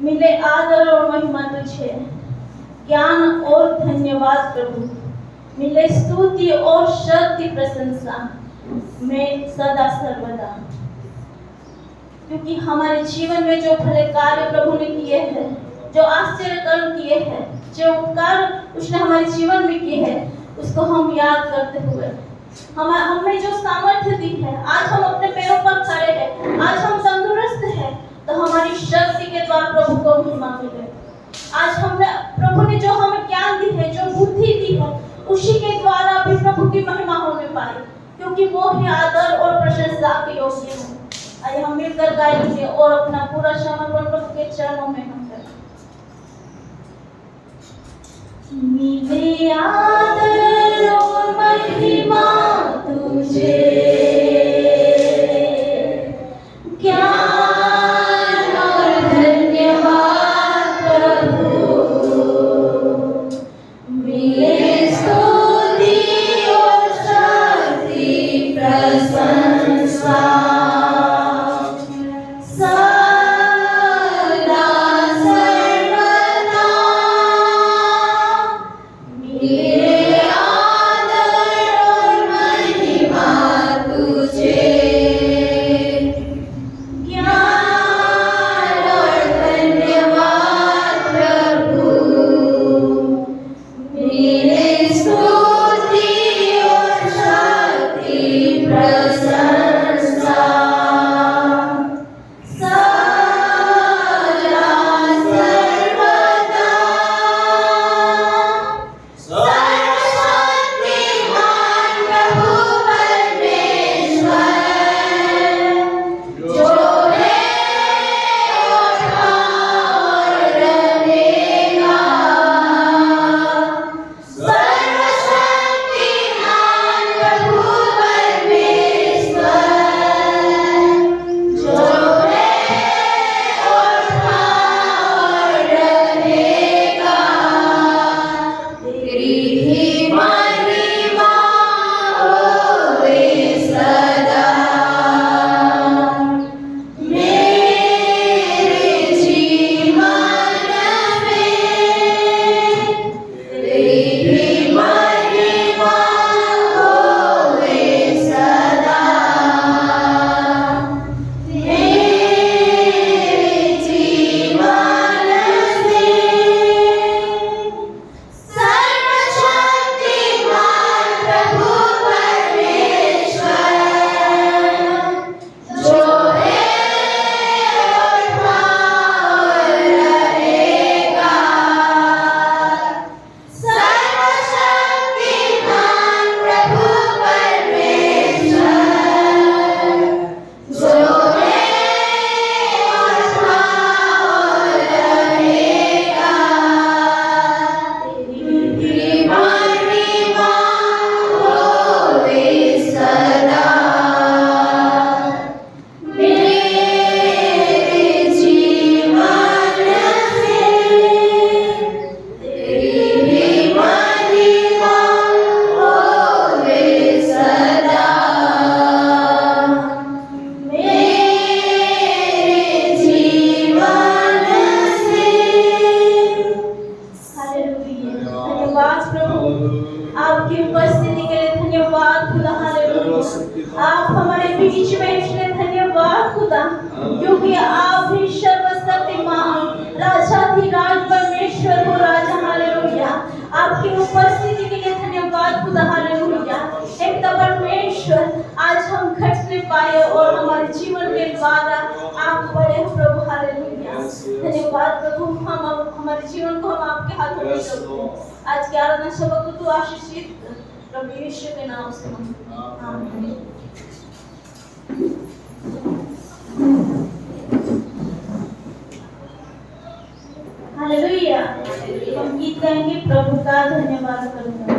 मिले आदर और महिमा तुझे, ज्ञान और धन्यवाद प्रभु, मिले स्तुति और शक्ति प्रशंसा में सदा सर्वदा। क्योंकि हमारे जीवन में जो भले कार्य प्रभु ने किए हैं, जो आश्चर्य कर्म किए हैं, जो उपकार उसने हमारे जीवन में किए हैं, उसको हम याद करते हुए हमें जो सामर्थ्य दी है, आज हम अपने पैरों पर खड़े हैं, आज हम तंदुरुस्त हैं, तो हमारी शक्ति के द्वारा प्रभु को महिमा मिले। आज हमने प्रभु ने जो हमें ज्ञान दी है, जो बुद्धि दी है, उसी के द्वारा भी प्रभु की महिमा होने पाए, क्योंकि वो ही आदर और प्रशंसा के योग्य है। आइए हम मिलकर गाएंगे और अपना पूरा समर्पण प्रभु के चरणों में हम करें। मिले आदर और महिमा तुझे, ज्ञान और धन्यवाद प्रभु, मिले स्तुति और शक्ति प्रशंसा हमारे जीवन को हम आपके हाथों में रखते हैं। आज की आराधना सभा को तू आशीषित प्रभु यीशु के नाम से आमीन। हालेलुया। हम गीत गाएंगे, प्रभु का धन्यवाद करूंगा।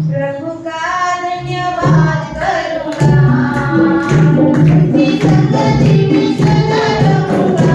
प्रभु का धन्यवाद करूंगा, सदा रहूंगा।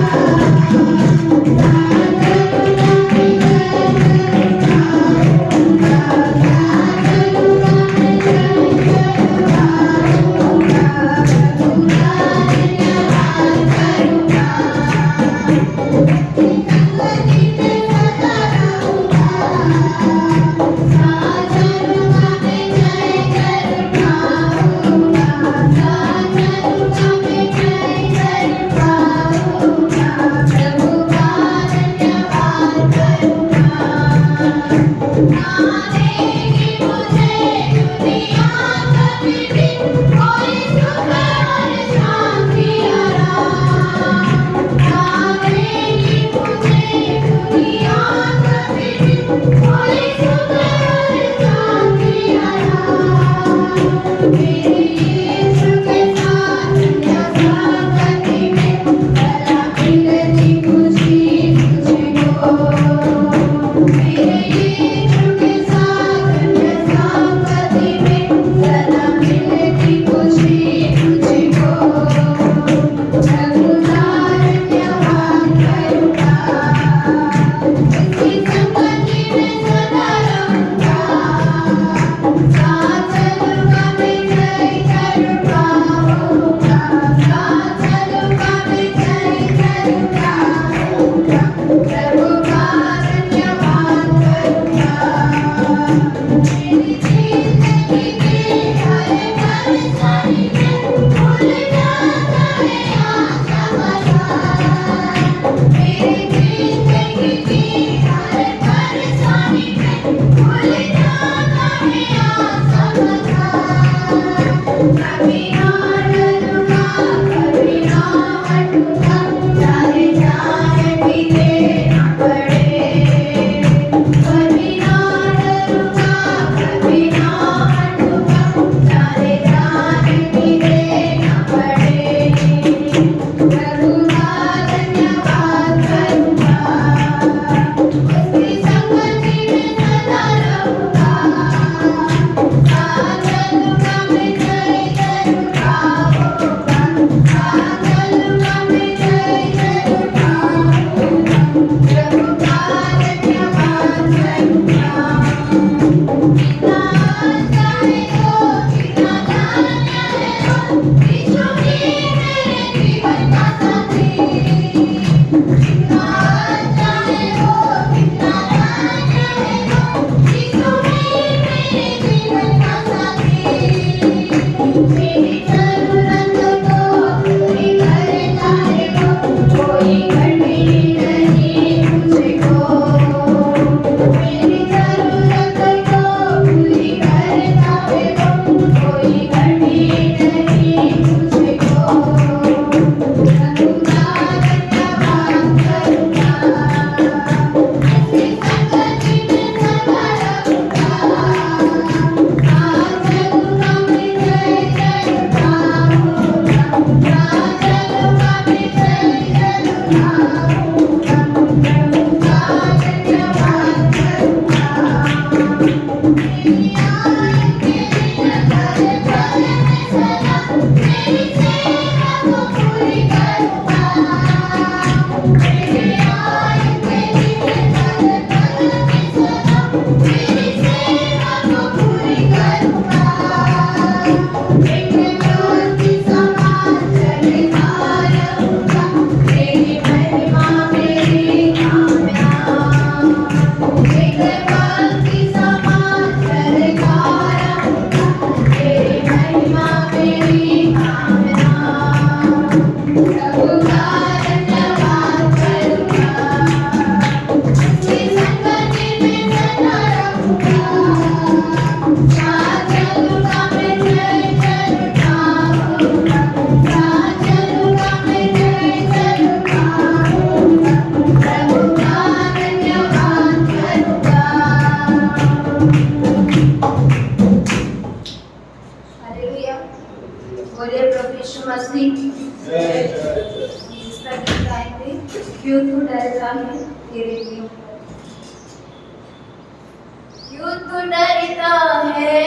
डरता है,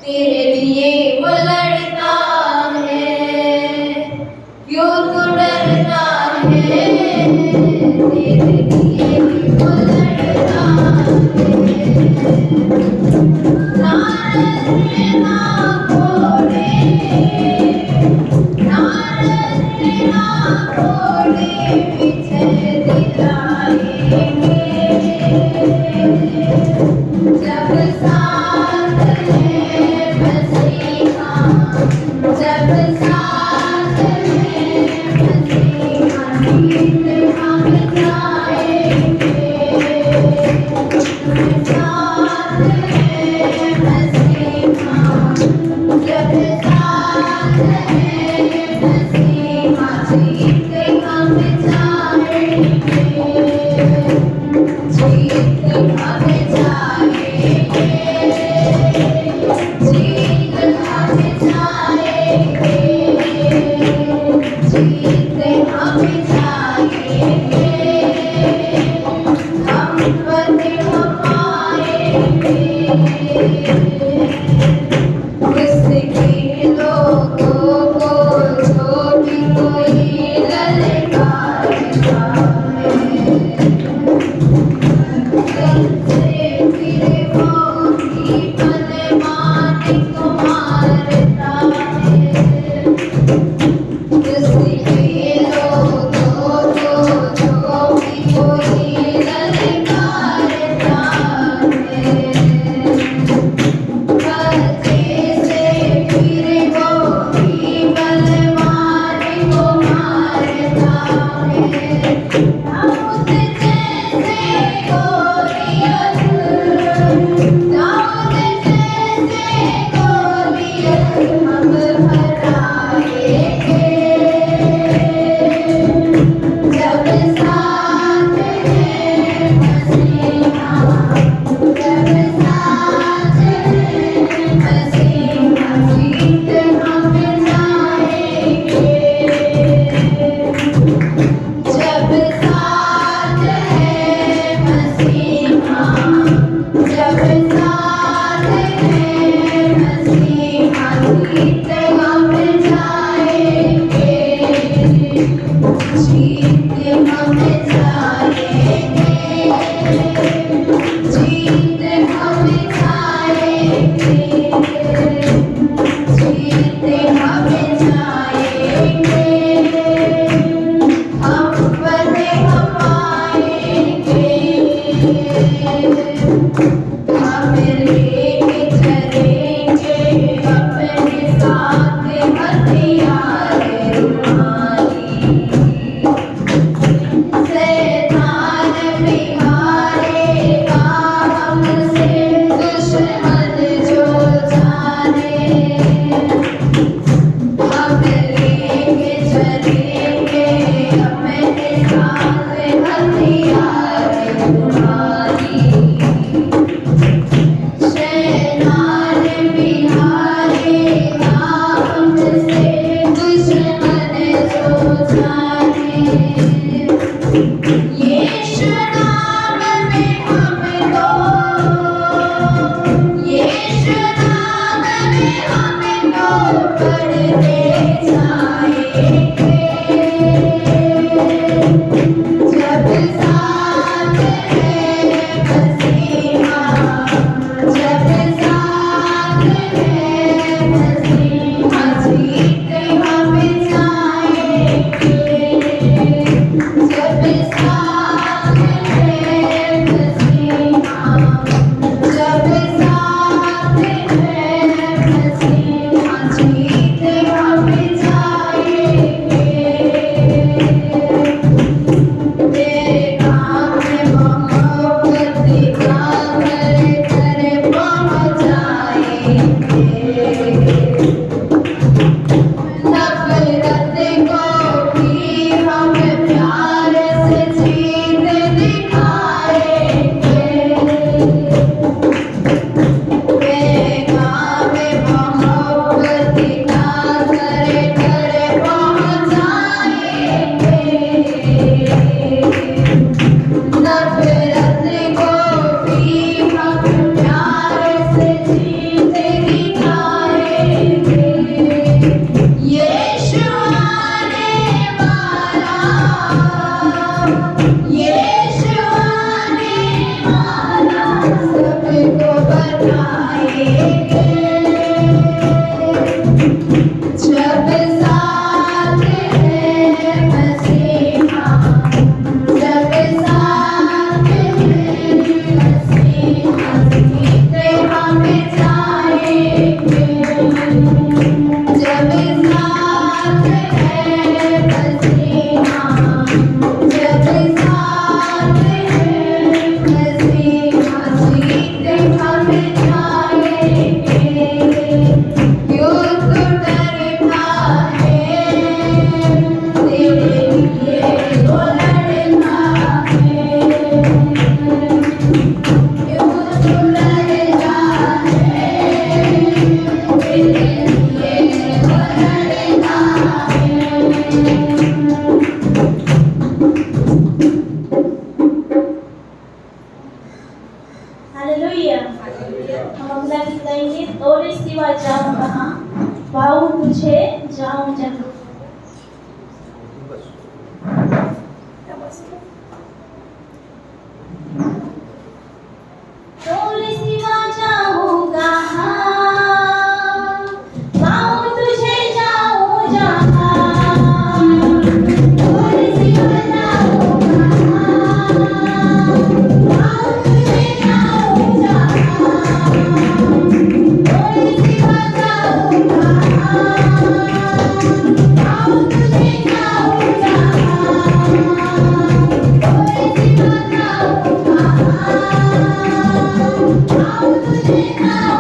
तेरे लिए वो लड़ता है। क्यों तू डरता है, तेरे लिए वो लड़ता है। ना रस्ते ना घोड़े, ना रस्ते ना घोड़े, पीछे दिलाएंगे। जब साथ है मसीहा, जब साथ है मसीहा, गीत हम गाएंगे। जब साथ है मसीहा, जब साथ है मसीहा, गीत हम गाएंगे। जीत हम जाएंगे, जीत हम जाएंगे, जीत हम जाएंगे। हम फतेह पाएंगे। उसके लोगों को जो भी कोई ललकारता है, फिर वो भी बलवान को मारता है। उसके लोगों को जो भी कोई ललकारता है, बच्चे से फिर वो भी बलवान को मारता है। दाऊद जैसे गोलियत, दाऊद जैसे गोलियत हम हराएंगे। जब साथ है मसीहा, जब साथ है मसीहा, जीत हम जाएंगे। जब साथ है मसीहा, जब साथ है मसीहा, जीत हम जाएंगे। जीत हम जाएंगे, जीत हम जाएंगे, जीत हम जाएंगे। हम फतेह पाएंगे। हम लेके चलेंगे अपने साथ हथियार रुमाली। शैतान भी हारेगा हमसे, दुश्मन जो जाने। हम लेके चलेंगे अपने साथ हथियार रुमाली। हालेलुया। हम अगला गीत गाएंगे, तोरे सिवा जाऊं कहाँ, पाऊं तुझे जाऊं जहाँ। तोरे सिवा जाऊं कहाँ, पाऊं तुझे जाऊं जहाँ। तोरे सिवा जाऊं कहाँ, पाऊं तुझे जाऊं जहाँ। तोरे सिवा जाऊं कहाँ, पाऊं तुझे जाऊं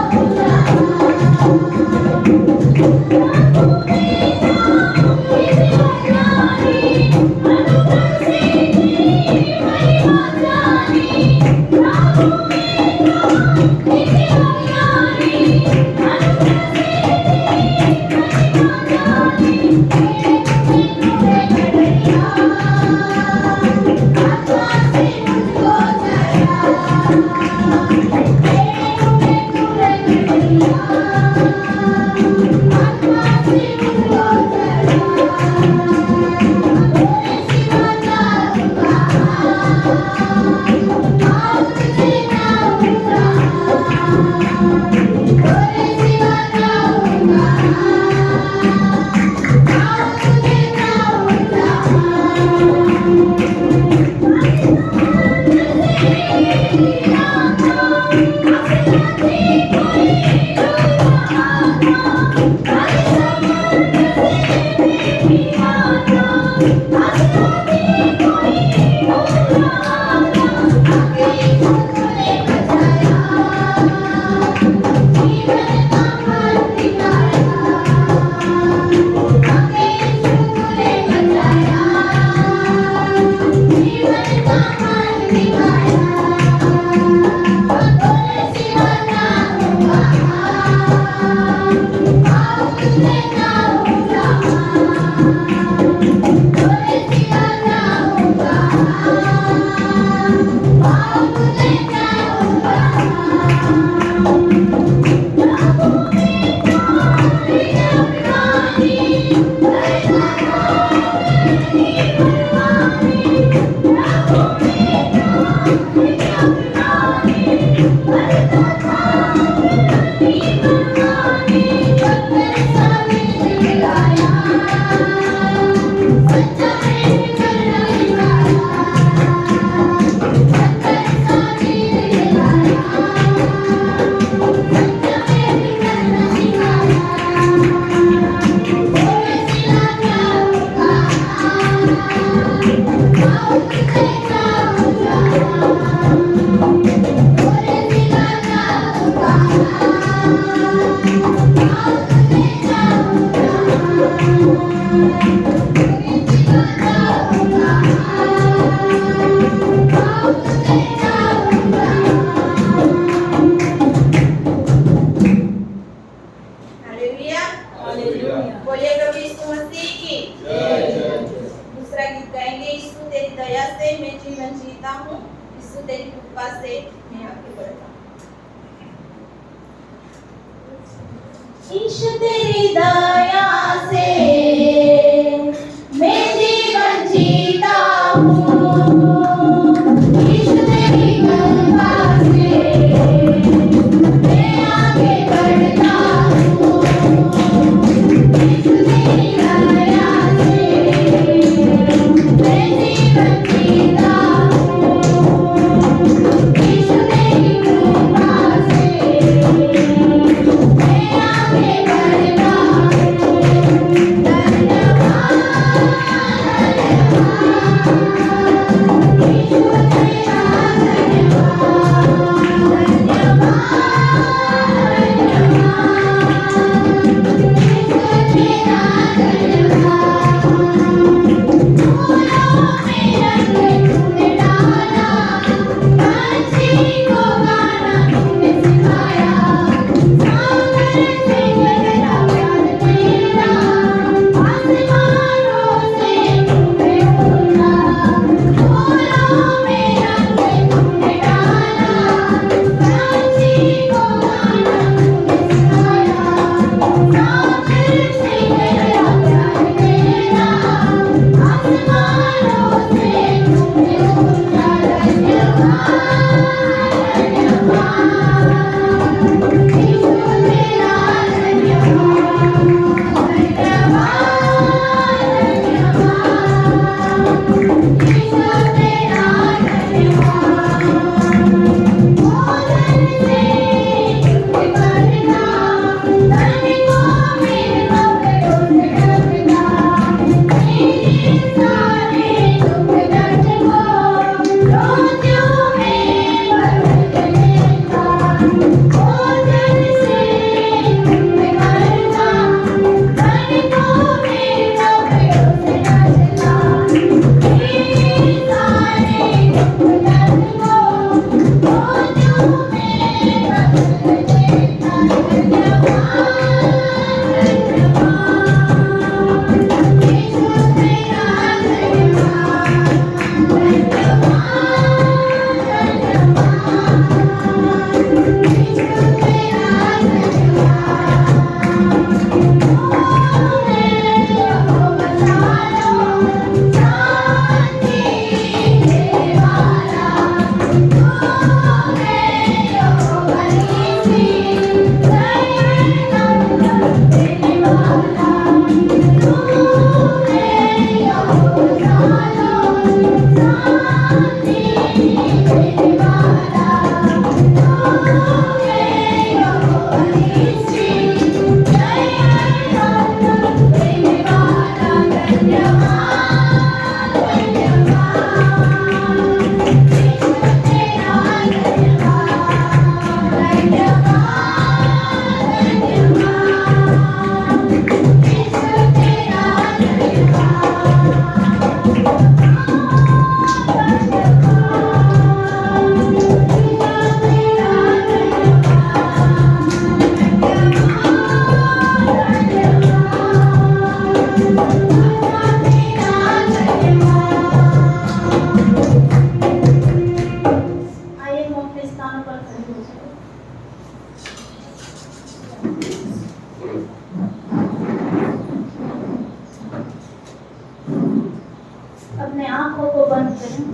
ईश तेरी दया से मैं जीवन जीता हूँ। ईश तेरी कृपा से आइए हम अपने स्थानों पर खड़े हो जाएं। अपने आंखों को बंद करें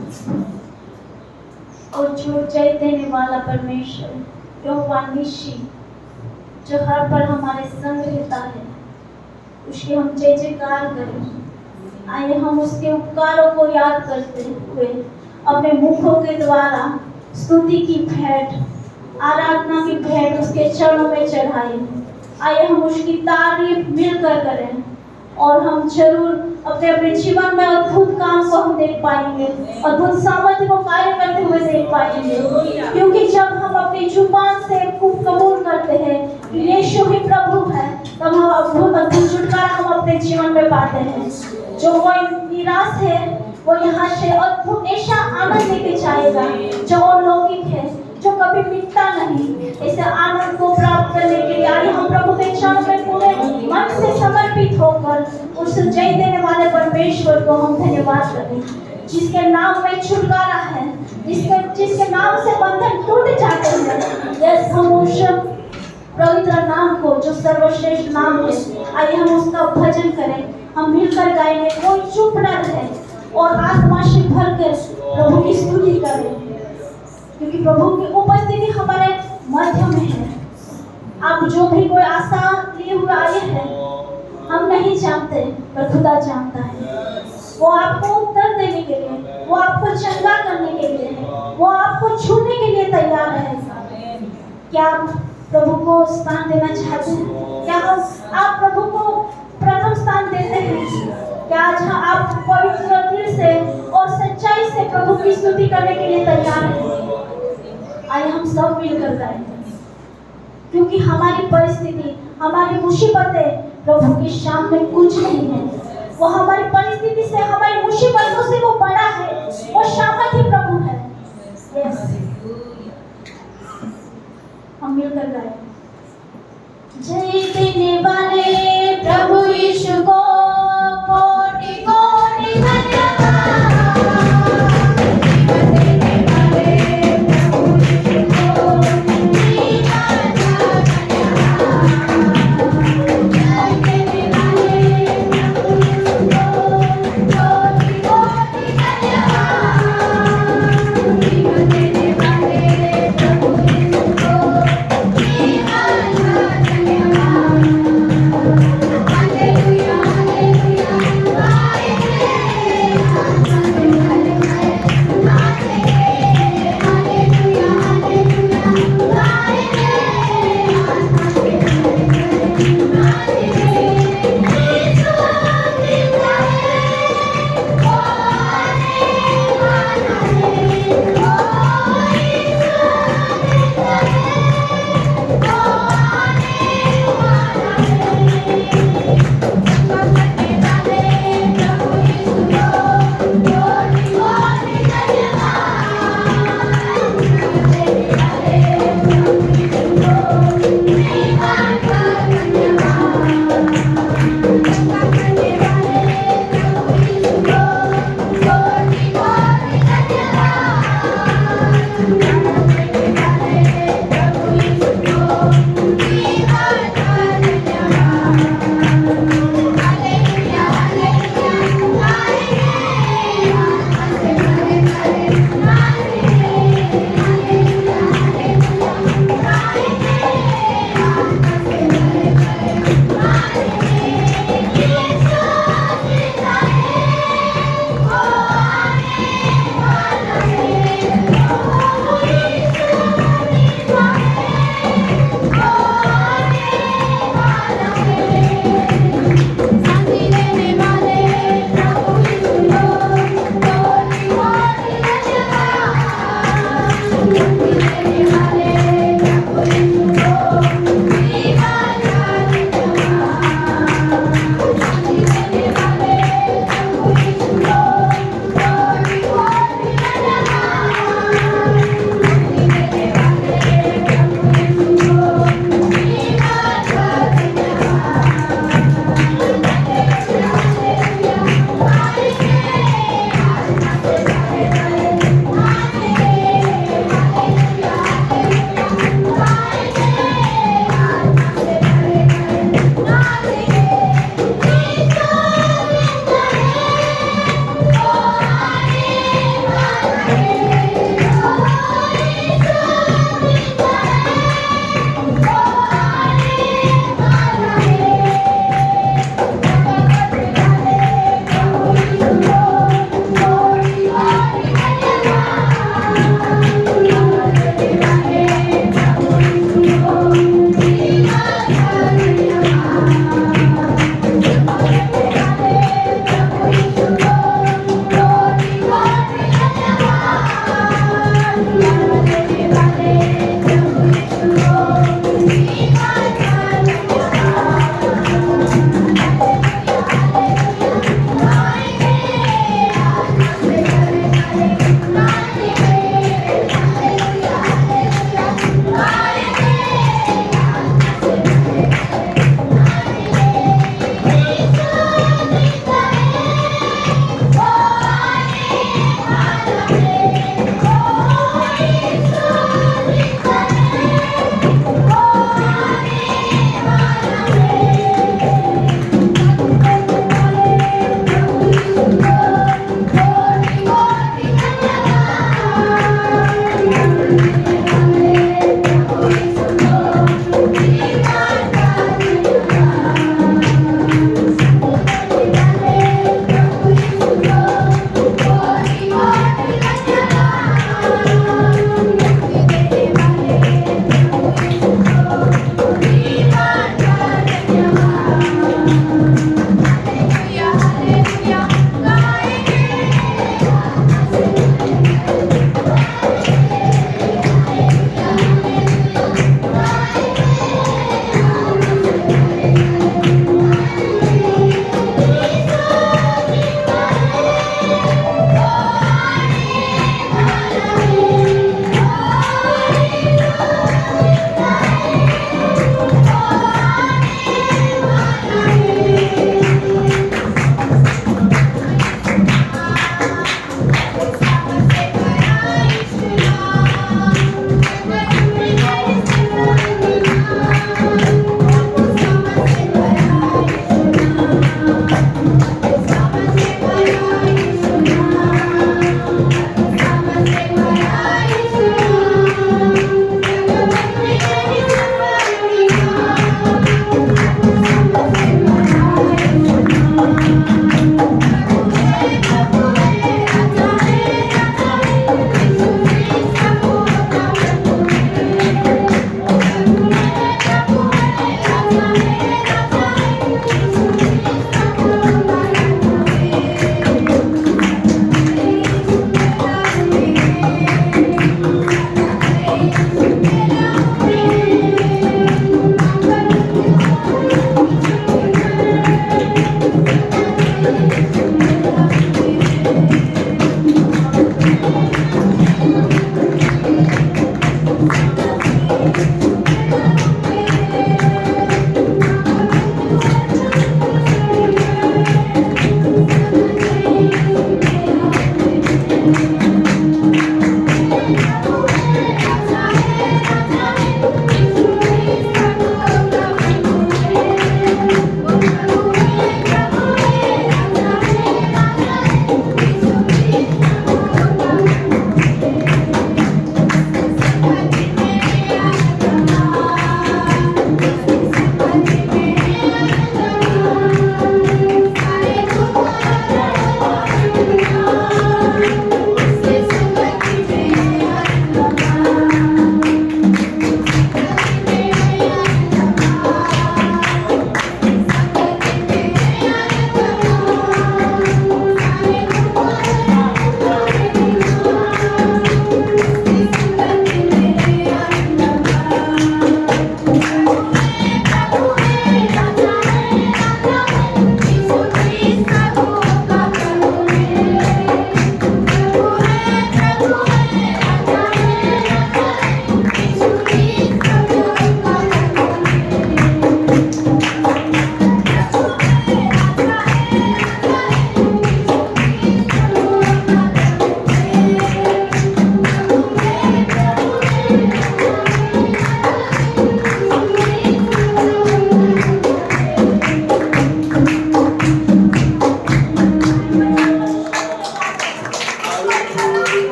और जो जय देने वाला परमेश्वर यहोवा निशी जो हर पर हमारे संग रहता है उसके हम जय जयकार करें। आइए हम उसके उपकारों को याद करते हुए अपने मुखों के द्वारा स्तुति की भेंट आराधना की भेंट उसके चरणों में चढ़ाएं। आइए हम उसकी तारीफ मिलकर करें और हम जरूर अपने अपने जीवन में अद्भुत काम को हम देख पाएंगे, अद्भुत सामर्थ्य को कार्य करते हुए देख पाएंगे। क्योंकि जब हम अपनी जुबान से कबूल करते हैं कि यीशु ही प्रभु है, तब हम अद्भुत छुटकारा हम अपने जीवन में पाते हैं। जो वो निराश है वो यहाँ से अद्भुत ऐसा आनंद लेके जाएगा जो अलौकिक है, जो कभी मिटता नहीं। ऐसे आनंद को प्राप्त करने के लिए आइए हम प्रभु के चरणों में पूरे मन से समर्पित होकर उस जय देने वाले परमेश्वर को हम धन्यवाद करें, जिसके नाम में छुटकारा है, जिसके नाम से बंधन टूट जाते हैं। यस, हम उस पवित्र नाम को जो सर्वश्रेष्ठ नाम है, आइए हम उसका भजन करें। हम मिलकर गाएंगे, कोई चुप न रहे और आत्मा से भरकर प्रभु की स्तुति करें, क्योंकि प्रभु की उपस्थिति हमारे मध्य में है। आप जो भी कोई आशा लिए हुए आए हैं, हम नहीं जानते पर खुदा जानता है। वो आपको उत्तर देने के लिए, वो आपको चंगा करने के लिए, वो आपको छूने के लिए तैयार है। क्या आप प्रभु को स्थान देना चाहते हैं? क्या आप प्रभु को प्रथम स्थान देते हैं? क्या आज आप पवित्र दिल से और सच्चाई से प्रभु की स्तुति करने के लिए तैयार हैं? आइए हम सब मिलकर गाएंगे, क्योंकि हमारी परिस्थिति, हमारी मुसीबतें प्रभु के सामने कुछ नहीं है। वो हमारी परिस्थिति से, हमारी मुसीबतों से वो बड़ा है, वो सामर्थ्य प्रभु है। यस, हम मिलकर गाएं। जय देने वाले प्रभु यीशु को कोटि कोटि धन्यवाद। देने वाले प्रभु यीशु को धन्यवाद।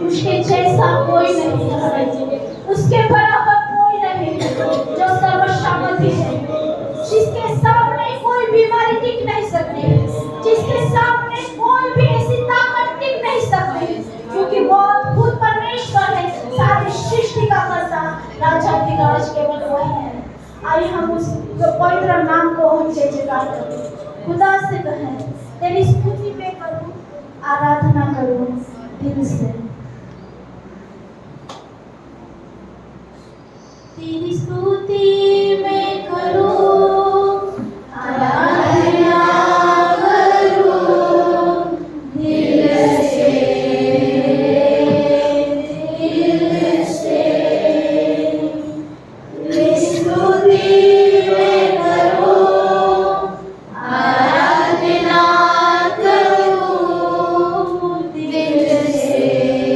उसके जैसा कोई नहीं है, उसके बराबर कोई नहीं जो सर्वसम्मति है, जिसके सामने कोई बीमारी टिक नहीं सकती, जिसके सामने कोई भी ऐसी ताकत टिक नहीं सकती, क्योंकि वो खुद परमेश्वर है, सारी सृष्टि का कर्ता, राजाधिराज केवल वही है। आइए हम उस पवित्र नाम को हम जयकार करें, खुदा से कहें तेरी स्तुति में करूं, आराधना करूं दिल से। तेरी स्तुति मैं करूं, आराधना करूं दिल से, दिल से। तेरी स्तुति मैं करूं, आराधना करूं दिल से।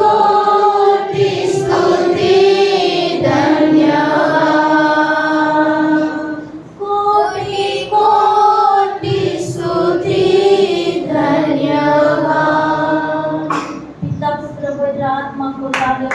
कोटि स्तुति धन्यवाद कोटि कोटि स्तुति धन्यवाद। पिता पुत्र पवित्र आत्मा को लागू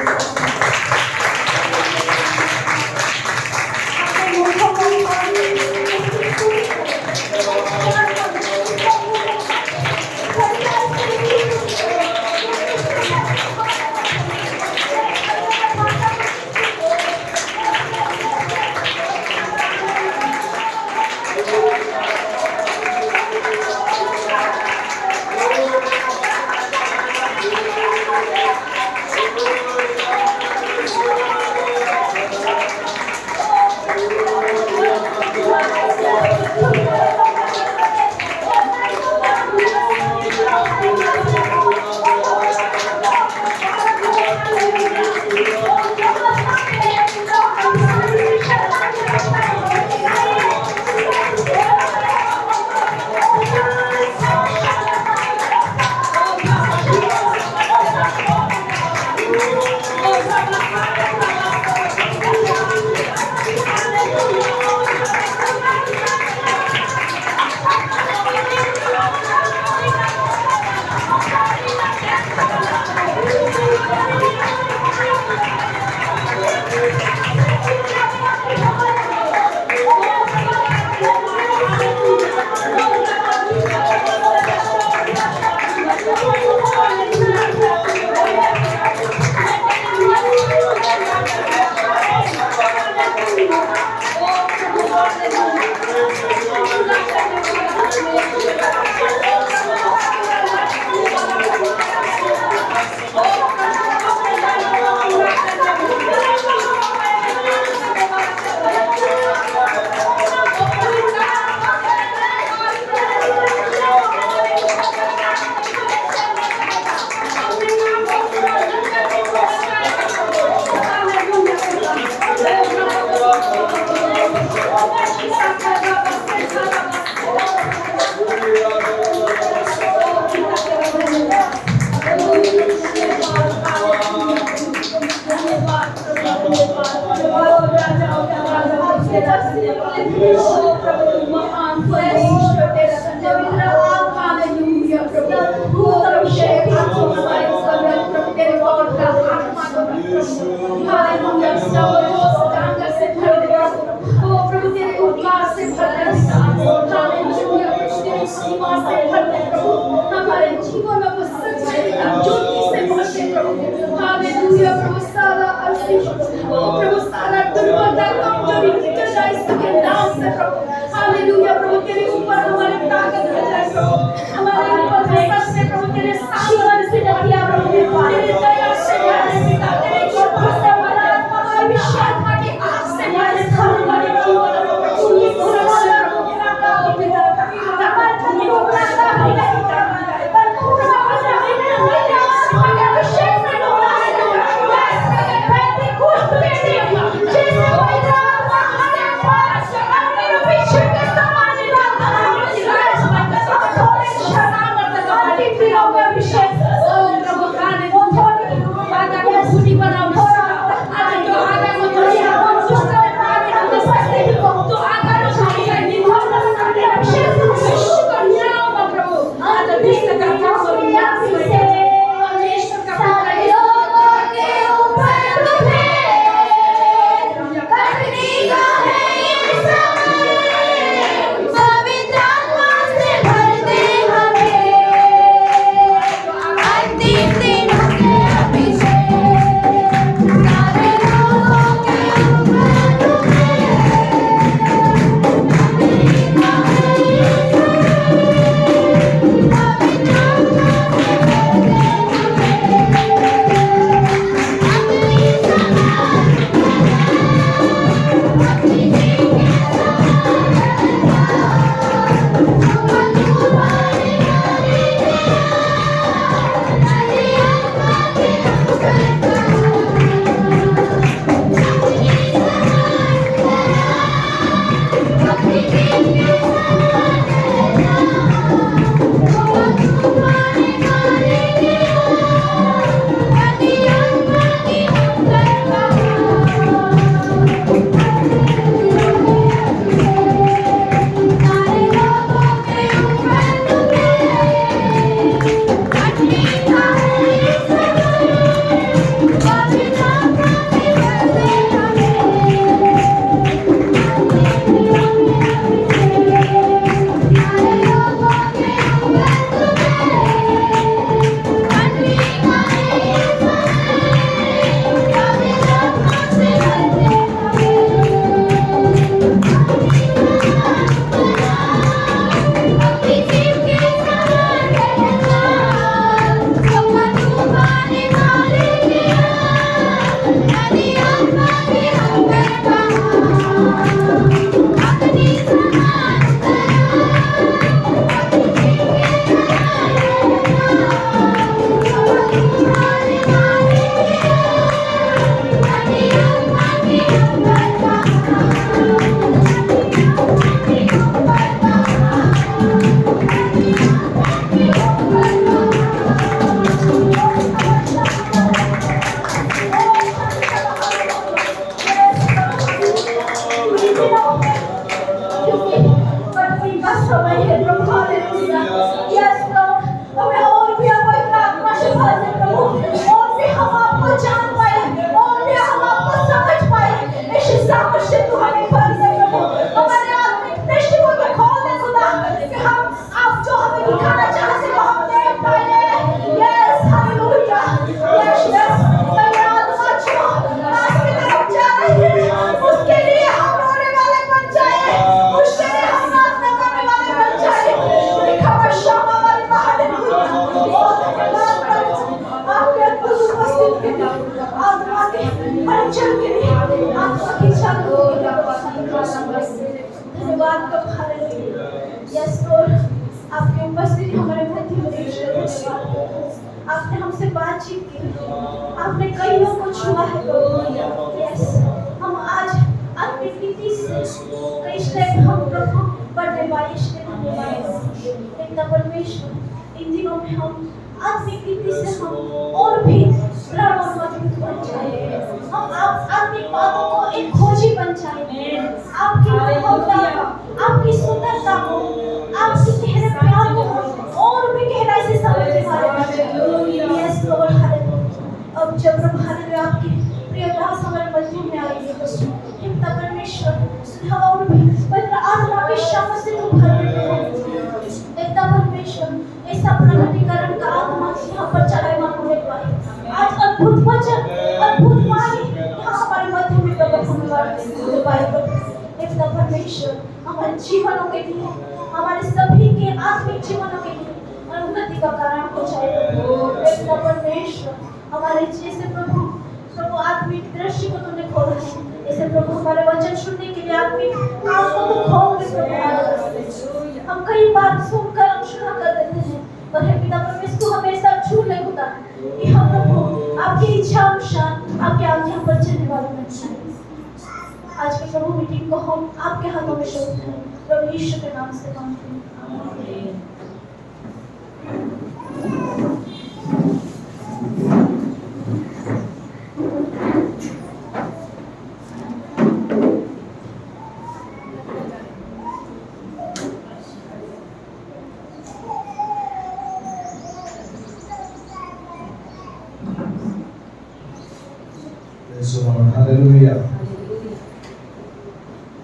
हमारे जीवन को सच्चाई का ज्योति से भरते प्रभु। हालेलुया प्रभु सारा आशीष प्रभु सारा दुर्बलता कमजोरी निकल जाए इसके नाम से प्रभु। हालेलुया प्रभु तेरे ऊपर हमारी ताकत है प्रभु। हमारे ऊपर विश्वास से प्रभु तेरे सामर्थ्य से बढ़िया प्रभु तेरे दया से हमारे पिता तेरे कृपा से हमारा विश्वास के आग से हमारे हमारे जीवन को ये खुला प्रभु तेरा काम पिता हमारे को प्रार्थना है पर बातचीत की, आपने कईयों को छुआ है प्रभु। यस, हम आज आपकी प्रीति से कई स्टेप हम प्रभु बढ़ने वाले इसलिए धन्यवाद। पिता परमेश्वर, इन दिनों में हम आपकी प्रीति से हम और भी दृढ़ और मजबूत बन जाए। हम आपकी बातों को एक खोजी बन जाए, आपकी महत्वता, आपकी सुंदरता को, आपकी गहरे प्यार को और भी गहराई से समझने वाले बन जाए। Yes Lord, hallelujah. अब जब प्रभु हालेलुया आपकी प्रिय दास हमारे मध्य में आएगी, पिता परमेश्वर और भी पवित्र आत्मा की शक्ति से तुम भर देते। पिता परमेश्वर, ऐसा प्रकटीकरण का आत्मा यहाँ पर चढ़ावा होने पाए। आज अद्भुत वचन, अद्भुत वाणी यहाँ हमारे मध्य में प्रकट होने वाले। पिता परमेश्वर, हमारे जीवनों के लिए, हमारे सभी के आत्मिक जीवनों के लिए उन्नति का कारण हो जाए। पिता परमेश्वर, हमारे जैसे प्रभु आत्मिक दृष्टि को तुमने खोला है, ऐसे प्रभु हमारे वचन सुनने के लिए आत्मिक कान को तुम खोल के प्रभु। हम कई बार सुनकर अनसुना कर देते हैं, पर हे पिता परमेश्वर, हमेशा झूठ नहीं होता कि हम प्रभु आपकी इच्छा अनुसार आपके आज्ञा पर चलने वाले बन जाए। आज के प्रभु मीटिंग को हम आपके हाथों में सौंप दें, प्रभु यीशु के नाम से मांगते हैं, आमीन। हालेलुया।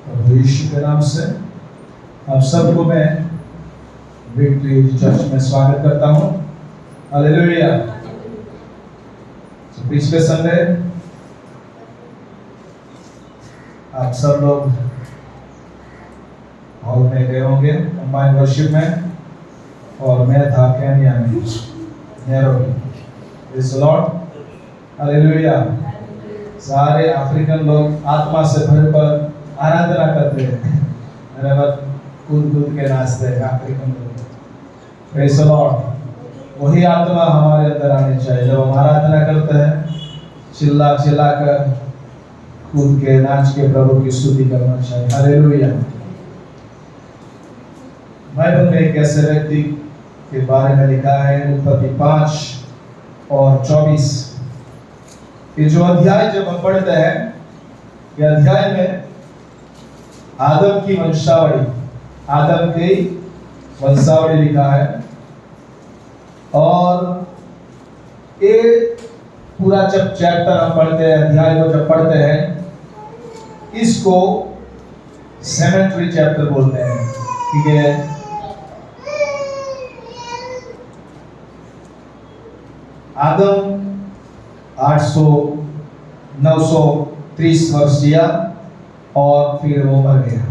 प्रभु यीशु के नाम से आप सबको मैं विक्ट्री चर्च में स्वागत करता हूँ। हालेलुया। पिछले संडे आप सब लोग हॉल में गए होंगे कंबाइन वर्शिप में, और मैं था केन्या में, Nairobi. Praise the Lord. Hallelujah. सारे अफ्रीकन लोग आत्मा से भरकर आराधना करते हैं, कूद कूद के नाचते हैं अफ्रीकन लोग। Praise the Lord. वही आत्मा हमारे अंदर आनी चाहिए। जब हम आराधना करते हैं, चिल्ला चिल्ला कर, कूद के, नाच के प्रभु की स्तुति करना चाहिए। हालेलुया। बाइबल में एक ऐसे व्यक्ति के बारे में लिखा है, उत्पत्ति 5 और 24। ये जो अध्याय जब हम पढ़ते हैं, ये अध्याय में आदम की वंशावली, आदम की वंशावली लिखा है। और ये पूरा जब चैप्टर हम पढ़ते हैं, अध्याय को जब पढ़ते हैं, इसको सेमेंट्री चैप्टर बोलते हैं। ठीक है। आदम 930 वर्ष जिया और फिर वो मर गया।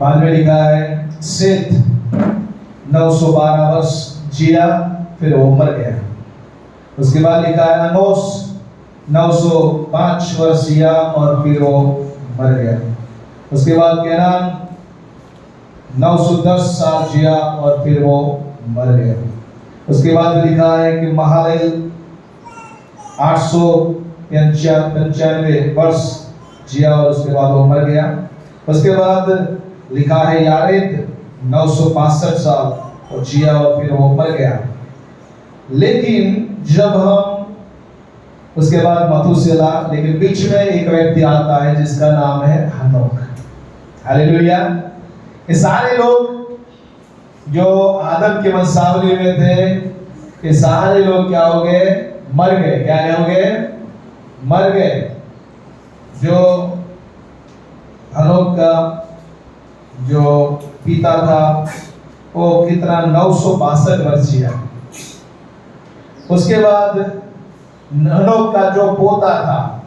बाद में लिखा है सेत 912 वर्ष जिया, फिर वो मर गया। उसके बाद लिखा है अनोस 905 वर्ष जिया और फिर वो मर गया। उसके बाद केनान 910 साल जिया और फिर वो मर गया। उसके बाद लिखा है कि महालेल 895 वर्ष जिया और उसके बाद वो मर गया। उसके बाद लिखा है यारेद 965 साल और जिया और फिर वो मर गया। लेकिन जब हम उसके बाद मथुसेला, लेकिन बीच में एक व्यक्ति आता है जिसका नाम है हनोक। हालेलुया। ये सारे लोग जो आदम के वंशावली में थे, ये सारे लोग क्या हो गए? मर गए। क्या हो गए? मर गए। जो हनोक का जो पिता था वो कितना 962 वर्ष जिया। उसके बाद हनोक का जो पोता था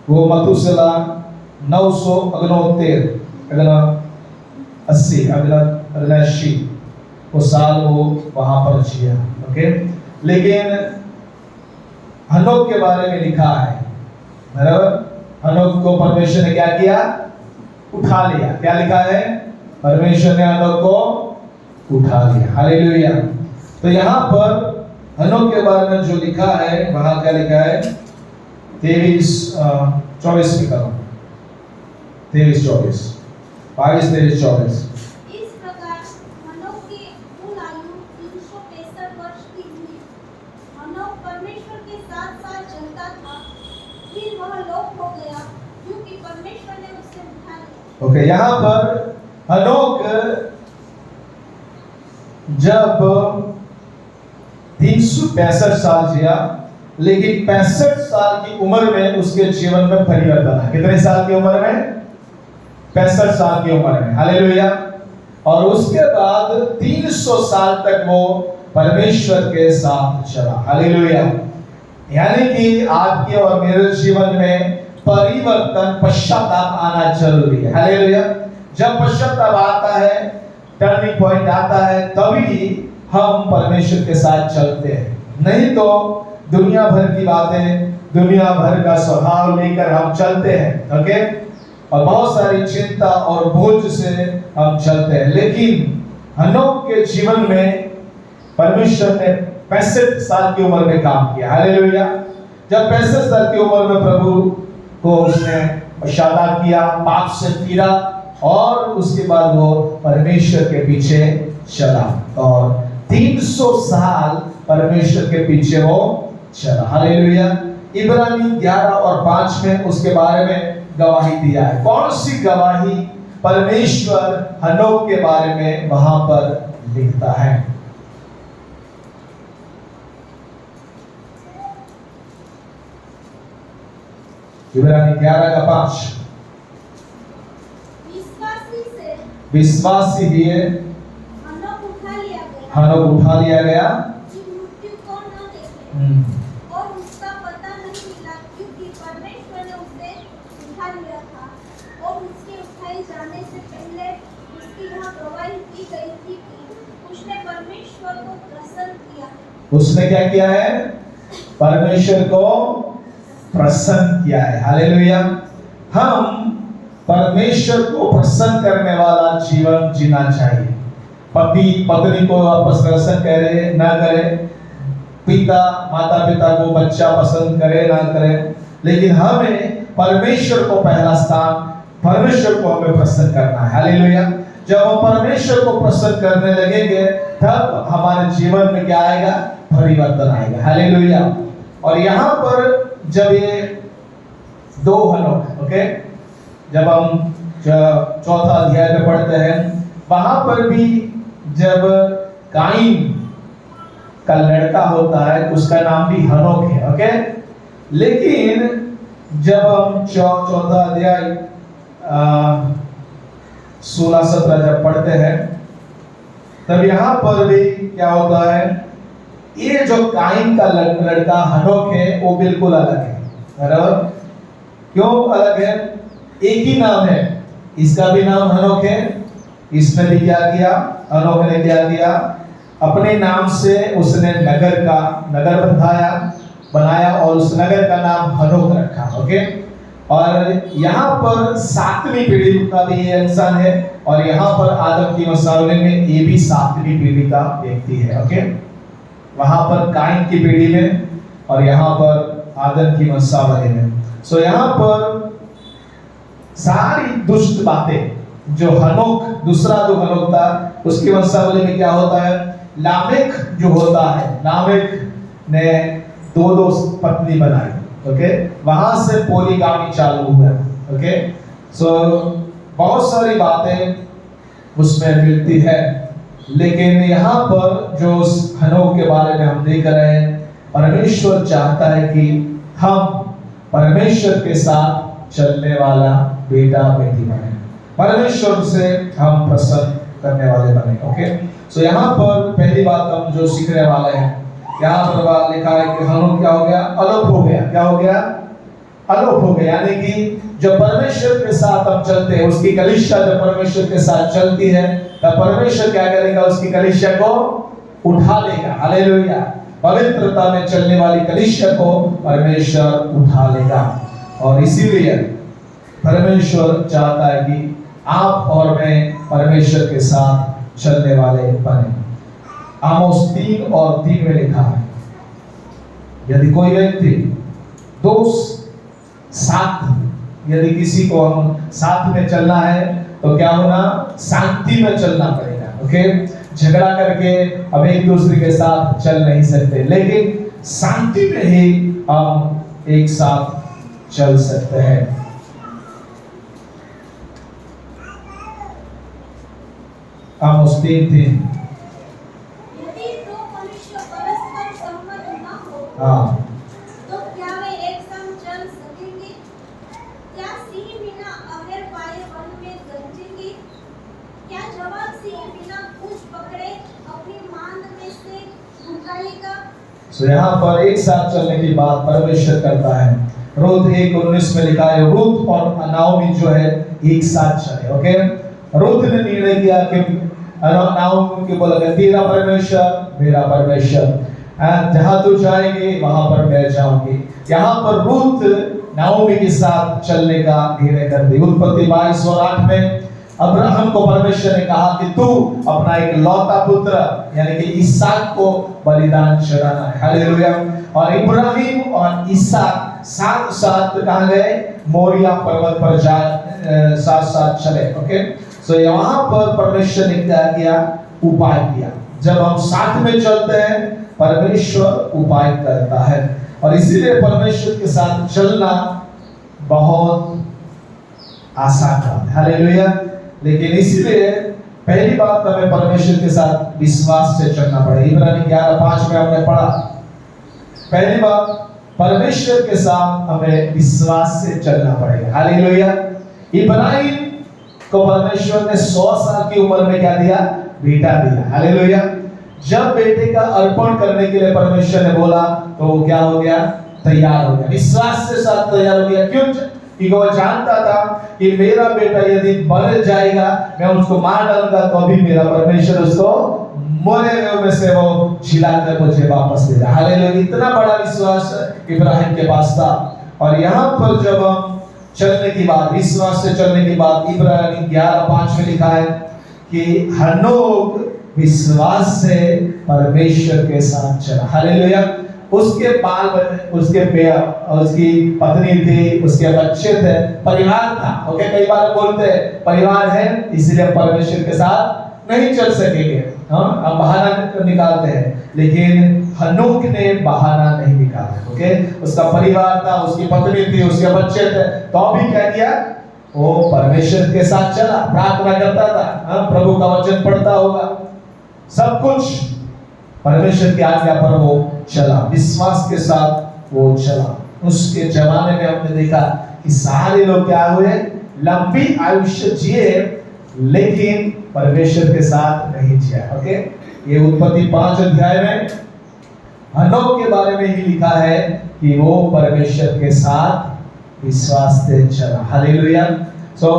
वो मथुसेला 980 वो साल वो वहां पर जिया। ओके। लेकिन हनोक के बारे में लिखा है, बराबर, हनोक को परमेश्वर ने क्या किया? उठा लिया। क्या लिखा है? परमेश्वर ने हनोक को उठा लिया। हालेलुया। तो यहाँ पर हनोक के बारे में जो लिखा है, वहां क्या लिखा है? 23-24 में करो, 23-24, 22-23-24। इस प्रकार हनोक की कुल आयु 365 वर्ष की हुई। हनोक परमेश्वर के साथ साथ चलता था, फिर वह लोप हो गया क्योंकि परमेश्वर ने उसे उठा लिया। ओके, यहाँ पर हनोक जब 365 साल जिया, लेकिन 65 साल की उम्र में उसके जीवन में परिवर्तन है। कितने साल की उम्र में? 65 साल की उम्र में। हालेलुया। और उसके बाद 300 साल तक वो परमेश्वर के साथ चला। हालेलुया। यानी कि आपके और मेरे जीवन में परिवर्तन, पश्चाताप आना जरूरी है। हालेलुया। जब पश्चाताप आता है, टर्निंग पॉइंट आता है, तभी हम परमेश्वर के साथ चलते हैं। नहीं तो दुनिया भर की बातें, दुनिया भर का स्वभाव लेकर हम चलते हैं। ओके, और बहुत सारी चिंता और बोझ से हम चलते हैं। लेकिन हनोक के जीवन में परमेश्वर ने 65 साल की उम्र में काम किया। हालेलुया। जब 65 साल की उम्र में प्रभु को उसने पश्चाताप किया, पाप से फिरा, और उसके बाद वो परमेश्वर के पीछे चला, और 300 साल परमेश्वर के पीछे वो चला। हालेलुया। इब्रानी 11 और 5 में उसके बारे में गवाही दिया है। कौन सी गवाही? परमेश्वर हनोक के बारे में वहां पर लिखता है। इब्रानी 11:5। विश्वासी दिए हनोक उठा लिया गया, हनोक उठा लिया गया, कि मृत्यु को न देखे, और उसका पता नहीं मिला क्योंकि परमेश्वर ने उसे उठा लिया था। और उसके उठाए जाने से पहले उसकी यह गवाही की गई थी कि उसने परमेश्वर को प्रसन्न किया। उसने क्या किया है? परमेश्वर को प्रसन्न किया है। हालेलुया। हम परमेश्वर को प्रसन्न करने वाला जीवन जीना चाहिए। पति पत्नी को आपस में प्रसन्न करे ना करे, पिता माता पिता को बच्चा पसंद करे ना करे, लेकिन हमें परमेश्वर को पहला स्थान, परमेश्वर को हमें प्रसन्न करना है। हालेलुया। जब हम परमेश्वर को प्रसन्न करने लगेंगे, तब हमारे जीवन में क्या आएगा? परिवर्तन आएगा। हालेलुया। और यहाँ पर जब ये 2 हनोक, ओके, जब हम 4था अध्याय में पढ़ते हैं, वहां पर भी जब काइन का लड़का होता है, उसका नाम भी हनोक है। ओके, लेकिन जब हम 4था अध्याय 16-17 जब पढ़ते हैं, तब यहाँ पर भी क्या होता है? ये जो काइन का लड़का हनोक है, वो बिल्कुल अलग है। बराबर? क्यों अलग है? एक ही नाम है, इसका भी नाम हनोक है। इसने भी क्या किया? हनोक ने क्या किया? अपने नाम से उसने नगर बनाया और उस नगर का नाम हनोक रखा। ओके, और यहाँ पर 7वीं पीढ़ी का भी ये इंसान है, और यहाँ पर आदम की वंशावली में ये भी 7वीं पीढ़ी का व्यक्ति है। ओके, वहां पर काइन की पीढ़ी में और यहाँ पर आदम की वंशावली में। सो यहाँ पर सारी दुष्ट बातें जो हनोक, दूसरा जो हनोक था, उसकी वंशावली में क्या होता है? लामेक जो होता है, लामेक ने 2 पत्नी बनाई। ओके, वहां से पोलीगामी चालू हुआ। ओके, सो बहुत सारी बातें उसमें मिलती है, लेकिन यहाँ पर जो हनोक के बारे में हम देख रहे हैं, परमेश्वर चाहता है कि हम परमेश्वर के साथ चलने वाला बेटा बेटी बने, परमेश्वर से हम प्रसन्न करने वाले बने। ओके, सो यहाँ पर पहली बात हम जो सीखने वाले हैं, यहाँ पर बात लिखा है कि हनोक क्या हो गया? अलोप हो गया। क्या हो गया? अलोप हो गया। यानी कि जब परमेश्वर के साथ हम चलते हैं, उसकी कलीसिया जब परमेश्वर के साथ चलती है, तब परमेश्वर क्या करेगा? उसकी कलीसिया को उठा लेगा। हालेलुया। पवित्रता में चलने वाली कलीसिया को परमेश्वर उठा लेगा, और इसीलिए परमेश्वर चाहता है कि आप और मैं परमेश्वर के साथ चलने वाले बने। आमोस 3 और 3 में लिखा है, यदि कोई व्यक्ति दोस्त साथ, यदि किसी को हम साथ में चलना है तो क्या होना, शांति में चलना पड़ेगा। ओके, झगड़ा करके हम एक दूसरे के साथ चल नहीं सकते, लेकिन शांति में ही हम एक साथ चल सकते हैं। आमोस 3:3। यदि दो मनुष्य परस्पर सहमत न हो, हाँ, तो क्या वे एक संग चल सकेंगे? क्या सिंह बिना अगर पाए वन में गरजेंगे? क्या जवान सिंह बिना पूंछ पकड़े अपनी मांद में से भुकाएगा? तो यहाँ पर एक साथ चलने की बात परमेश्वर करता है। रूत 1:19 में लिखा है, रूत और नाओमी जो है एक साथ चले। ओके, रूत ने निर्णय किया कि नाओमी को बोला तेरा परमेश्वर मेरा परमेश्वर, जहां तू जाएगी वहां पर मैं जाऊंगी। यहाँ पर रूत नाओमी के साथ चलने का निर्णय कर दी। उत्पत्ति 22:8 में अब्राहम को परमेश्वर ने कहा कि तू अपना एक लौता पुत्र यानी कि इसहाक को बलिदान चढ़ाना है। हालेलुया। और इब्राहिम और इसहाक साथ साथ कहाँ गए, मोरिया पर्वत पर जा साथ साथ चले। ओके, सो यहाँ पर परमेश्वर ने क्या किया, उपाय किया। जब हम साथ में चलते हैं परमेश्वर उपाय करता है, और इसीलिए परमेश्वर के साथ चलना बहुत आसान है। हालेलुया। लेकिन इसीलिए पहली बात हमें परमेश्वर के साथ विश्वास से चलना पड़ेगा। इब्रानी 11:5 में हमने पढ़ा, पहली बात परमेश्वर के साथ हमें विश्वास से चलना पड़ेगा। हालेलुया। इब्राहिम को परमेश्वर ने 100 साल की उम्र में क्या दिया, बेटा दिया। हालेलुया। जब बेटे का अर्पण करने के लिए परमेश्वर ने बोला तो वो क्या हो गया, तैयार हो गया, विश्वास के साथ तैयार हो गया। क्यों? क्योंकि वो जानता था कि मेरा बेटा यदि मर जाएगा, मैं उसको मार डालूंगा तो अभी मेरा परमेश्वर उसको मरे हुए में से वो छिलाकर मुझे वापस दे देगा। हालेलुया। इतना बड़ा विश्वास इब्राहिम के पास था। और यहाँ पर जब हम चलने की बात, विश्वास से चलने की बात, इब्रानी 11:5 में लिखा है कि हनोक विश्वास से परमेश्वर के साथ चला। हालेलुया। उसके बाल, उसके उसकी पत्नी थी, उसके बच्चे थे, परिवार था। ओके, कई बार बोलते हैं परिवार है इसलिए परमेश्वर के साथ नहीं चल सकेंगे। हम बहाना निकालते हैं, लेकिन हनोक ने बहाना नहीं निकाला। ओके, उसका परिवार था, उसकी पत्नी थी, उसके बच्चे थे, तो भी क्या किया, वो परमेश्वर के साथ चला, प्रार्थना करता था, प्रभु का वचन पढ़ता होगा, सब कुछ परमेश्वर की आज्ञा पर वो चला, विश्वास के साथ वो चला। उसके जमाने में हमने देखा कि सारे लोग क्या हुए, लंबी आयुष्य जिए, लेकिन परमेश्वर के साथ नहीं जिया। ओके, ये उत्पत्ति 5 अध्याय में हनोक के बारे में ही लिखा है कि वो परमेश्वर के साथ विश्वास से चला। हालेलुया। सो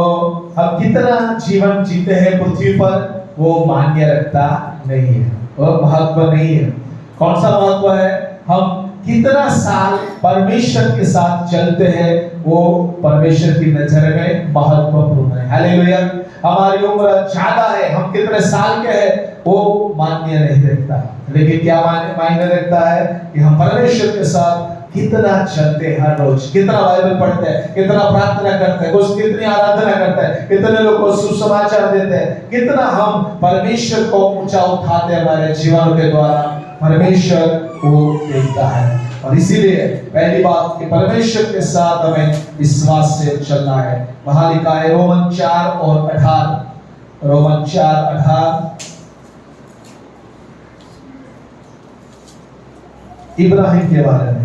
हम कितना जीवन जीते हैं पृथ्वी पर वो मान्य रखता नहीं है, वो महत्व नहीं है। कौन सा महत्व है, हम कितना साल परमेश्वर के साथ चलते हैं वो परमेश्वर की नजर में महत्वपूर्ण है। हालेलुया। हमारी उम्र ज्यादा है, हम कितने साल के हैं वो मान्य नहीं रखता, लेकिन क्या मायने रखता है कि हम परमेश्वर के साथ कितना चलते हैं, हर रोज कितना बाइबल पढ़ते हैं, कितना प्रार्थना करते हैं, कुछ कितनी आराधना करते हैं, कितने लोग को सुसमाचार देते हैं, कितना हम परमेश्वर को ऊंचा उठाते हैं हमारे जीवन के द्वारा, परमेश्वर को देखता है। और इसीलिए पहली बात कि परमेश्वर के साथ हमें विश्वास से चलना है। वहां लिखा है रोमन 4:18, रोमन 4:18 इब्राहिम के बारे में,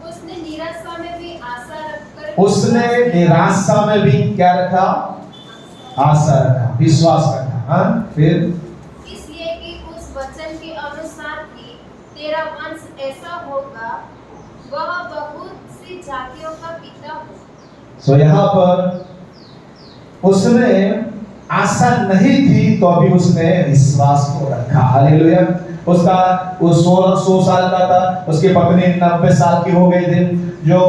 उसने निराशा में भी आशा रखकर, उसने निराशा में भी क्या रखा, आशा रखा, विश्वास रखा। हाँ, फिर इसलिए कि उस वचन के अनुसार कि तेरा वंश ऐसा होगा, वह बहुत सी जातियों का पिता हो। सो यहाँ पर उसने आशा नहीं थी तो अभी उसने विश्वास को रखा। हालेलुया। उसका वो 16 साल का था, उसकी पत्नी 90 साल की हो गई थी, जो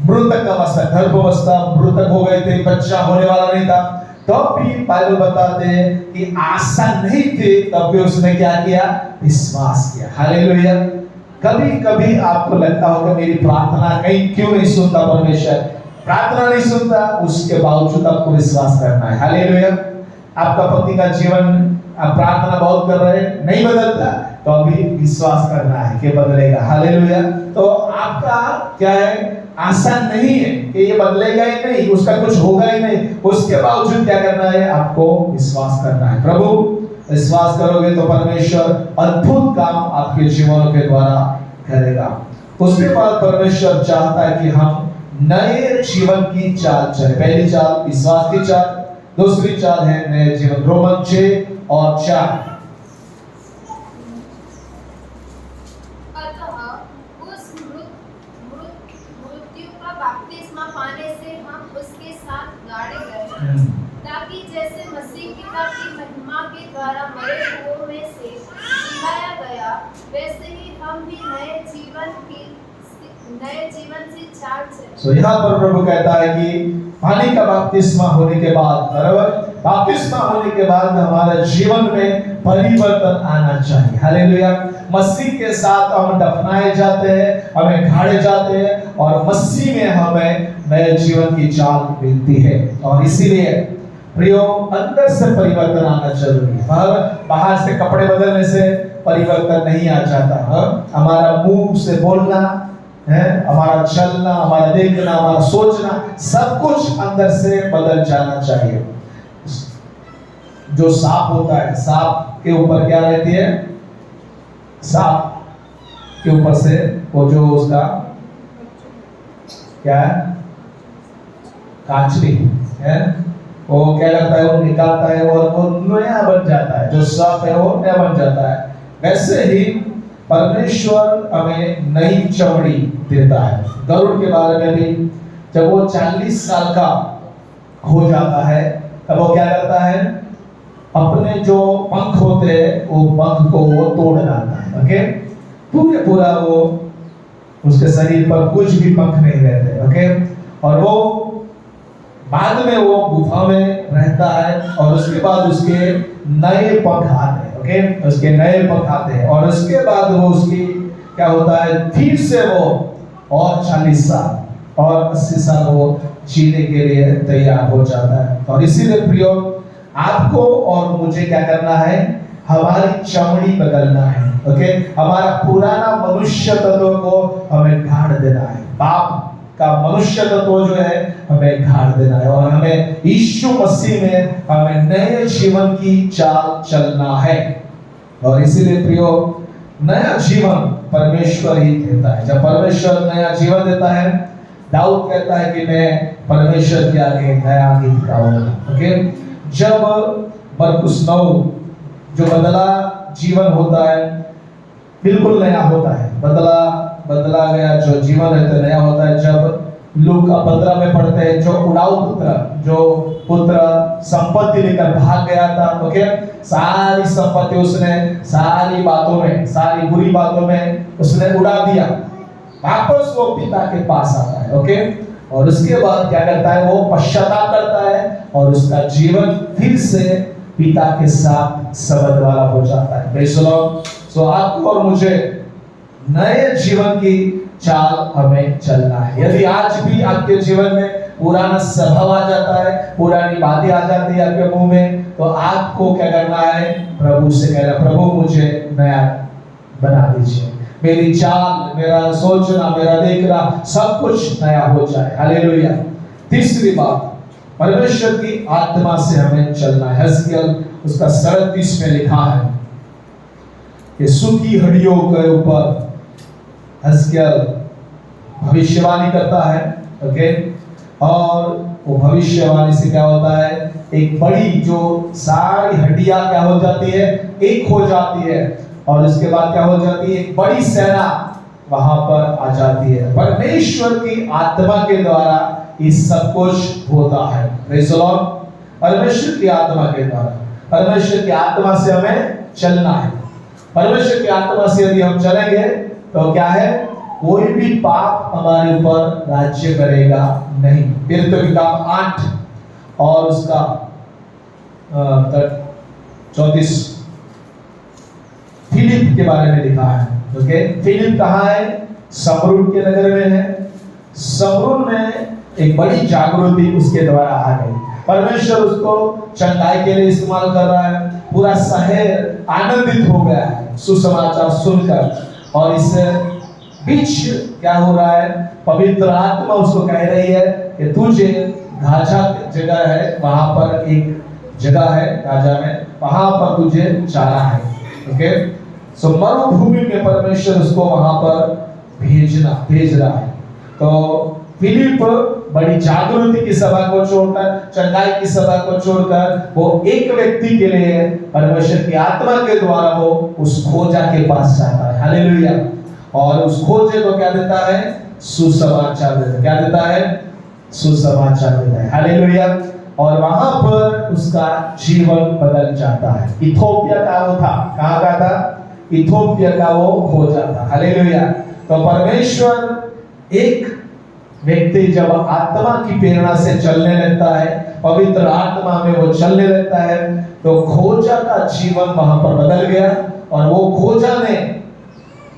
मृतक अवस्था, गर्भावस्था, मृतक हो गए थे, बच्चा होने वाला नहीं था। तो भी बाइबल बताते हैं कि आशा नहीं थी, तब भी उसने क्या किया, विश्वास किया। हालेलुया। कभी कभी आपको लगता होगा मेरी प्रार्थना कहीं क्यों नहीं सुनता परमेश्वर, प्रार्थना नहीं सुनता, उसके बावजूद आपको विश्वास करना है। हालेलुया। आपका पति का जीवन आप प्रार्थना बहुत कर रहे हैं, नहीं बदलता, तो अभी विश्वास करना है कि बदलेगा। हालेलुया। तो आपका क्या है, आसान नहीं है कि ये बदलेगा ही नहीं, उसका कुछ होगा ही नहीं, उसके बावजूद क्या करना है, आपको विश्वास करना है। प्रभु विश्वास करोगे तो परमेश्वर अद्भुत काम आपके जीवनों के द्वारा करेगा। उसके बाद परमेश्वर चाहता है कि हम नए जीवन की चाल चले। पहली चाल विश्वास की चाल, दूसरी चाल है नए जीवन। रोमन 6 और 4। मृत्यु का बपतिस्मा पाने से हम उसके साथ गाड़े गए, ताकि जैसे मसीह पिता की महिमा के द्वारा मरे हुओं में से जिलाया गया, वैसे ही हम भी नए जीवन से चाल चले। यहाँ पर प्रभु कहता है कि पानी का बपतिस्मा होने के बाद, बराबर, बपतिस्मा होने के बाद हमारे जीवन में परिवर्तन आना चाहिए। हालेलुया। मसीह के साथ हम दफनाए जाते हैं, हमें गाड़े जाते हैं, और मसीह में हमें नए जीवन की चाल मिलती है। और इसीलिए प्रियो, अंदर से परिवर्तन आना जरूरी है। बाहर से कपड़े बदलने से परिवर्तन नहीं आ जाता। हमारा मुंह से बोलना है, हमारा चलना, हमारा देखना, हमारा सोचना, सब कुछ अंदर से बदल जाना चाहिए। जो सांप होता है, सांप के ऊपर क्या रहती है, सांप के ऊपर से वो जो उसका क्या है, कांचली है, वो क्या करता है, वो निकालता है और वो नया बन जाता है। जो सांप है वो नया बन जाता है। वैसे ही परमेश्वर हमें नई चमड़ी देता है। गरुड़ के बारे में भी, जब वो 40 साल का हो जाता है तब वो क्या करता है, अपने जो पंख होते हैं वो पंख को वो तोड़ डालता है। ओके, पूरा वो उसके शरीर पर कुछ भी पंख नहीं रहते। ओके, और वो बाद में वो गुफा में रहता है, और उसके बाद उसके नए पंख आते हैं। ओके, उसके नए पंख आते हैं, और उसके बाद वो उसकी क्या होता है, फिर से वो और 40 साल और 80 साल वो जीने के लिए तैयार हो जाता है। और इसीलिए प्रियो, आपको और मुझे क्या करना है, हमारी चमड़ी बदलना है। ओके, हमारा पुराना मनुष्य तत्व को हमें गाड़ देना है। पाप का मनुष्य तत्व जो है हमें गाड़ देना है, और हमें यीशु मसीह में हमें नए जीवन की चाल चलना है। और इसीलिए प्रियो, नया जीवन परमेश्वर ही देता है। जब परमेश्वर नया जीवन देता है, दाऊद कहता है कि मैं परमेश्वर के आगे नया गीत गाऊंगा। ओके, जब मरकुस 9 जो बदला जीवन होता है, बिल्कुल नया होता है, बदला गया जो जीवन है तो नया होता है। जब लूका 15 में पढ़ते हैं, जो उड़ाऊ पुत्र संपत्ति लेकर भाग गया था, ओके, सारी संपत्ति उसने सारी बातों में, सारी बुरी बातों में उसने उड़ा दिया। वापस वो पिता के पास आता है। ओके, और उसके बाद क्या करता है, वो पश्चाताप करता है, और उसका जीवन फिर से पिता के साथ संबंध वाला हो जाता है। Praise the Lord. सो आपको और मुझे नए जीवन की चाल हमें चलना है। यदि आज भी आपके जीवन में पुराना स्वभाव आ जाता है, पुरानी बातें आ जाती है आपके मुंह में, तो आपको क्या करना है, प्रभु से कहना, प्रभु मुझे नया बना दीजिए, मेरी चाल, मेरा सोचना, मेरा देखना, सब कुछ नया हो जाए। हालेलुया। तीसरी बात, परमेश्वर की आत्मा से हमें चलना है। हज़किय्याह उसका 37 में लिखा है कि सूखी हड्डियों के ऊपर हज़किय्याह भविष्यवाणी करता है। ओके, और वो भविष्यवाणी से क्या होता है, एक बड़ी जो सारी हड्डियां क्या हो जाती है, एक हो जाती है, और उसके बाद क्या हो जाती है, एक बड़ी सेना वहां पर आ जाती है। परमेश्वर की आत्मा के द्वारा ये सब कुछ होता है। Praise the Lord. परमेश्वर की आत्मा के द्वारा, परमेश्वर की आत्मा से हमें चलना है। परमेश्वर की आत्मा से यदि हम चलेंगे तो क्या है, कोई भी पाप हमारे ऊपर राज्य करेगा नहीं। फिर तो किताब 8 और उसका 34 फिलिप के बारे में लिखा है। ओके, फिलिप कहाँ है? समरून के नगर में है। समरून में एक बड़ी जागृति उसके द्वारा आ गई। परमेश्वर उसको चंगाई के लिए इस्तेमाल कर रहा है। पूरा शहर आनंदित हो गया है सुसमाचार सुनकर। और इस बीच क्या हो रहा है? पवित्र आत्मा उसको कह रही है कि तुझे गाजा जगह है, वहां पर एक जगह है गाजा में, वहां पर तुझे जाना है। ओके, सो मरुभूमि में परमेश्वर उसको वहां पर भेज रहा है। तो फिलिप बड़ी जागृति की सभा को छोड़कर, चंगाई की सभा को छोड़कर, वो एक व्यक्ति के लिए परमेश्वर की आत्मा के द्वारा वो उस खोजा के पास जाता है। हालेलुया। और उस खोजे को क्या देता है? सुसमाचार देता है। क्या देता है? सुसमाचार देता है। हालेलुया। और वहां पर उसका जीवन बदल जाता है। इथोपिया का वो था, कहां का था? इथोपिया का वो खोजा था। हालेलुया। तो परमेश्वर एक व्यक्ति जब आत्मा की प्रेरणा से चलने लगता है, पवित्र आत्मा में वो चलने लगता है, तो खोजा का जीवन वहां पर बदल गया। और वो खोजा ने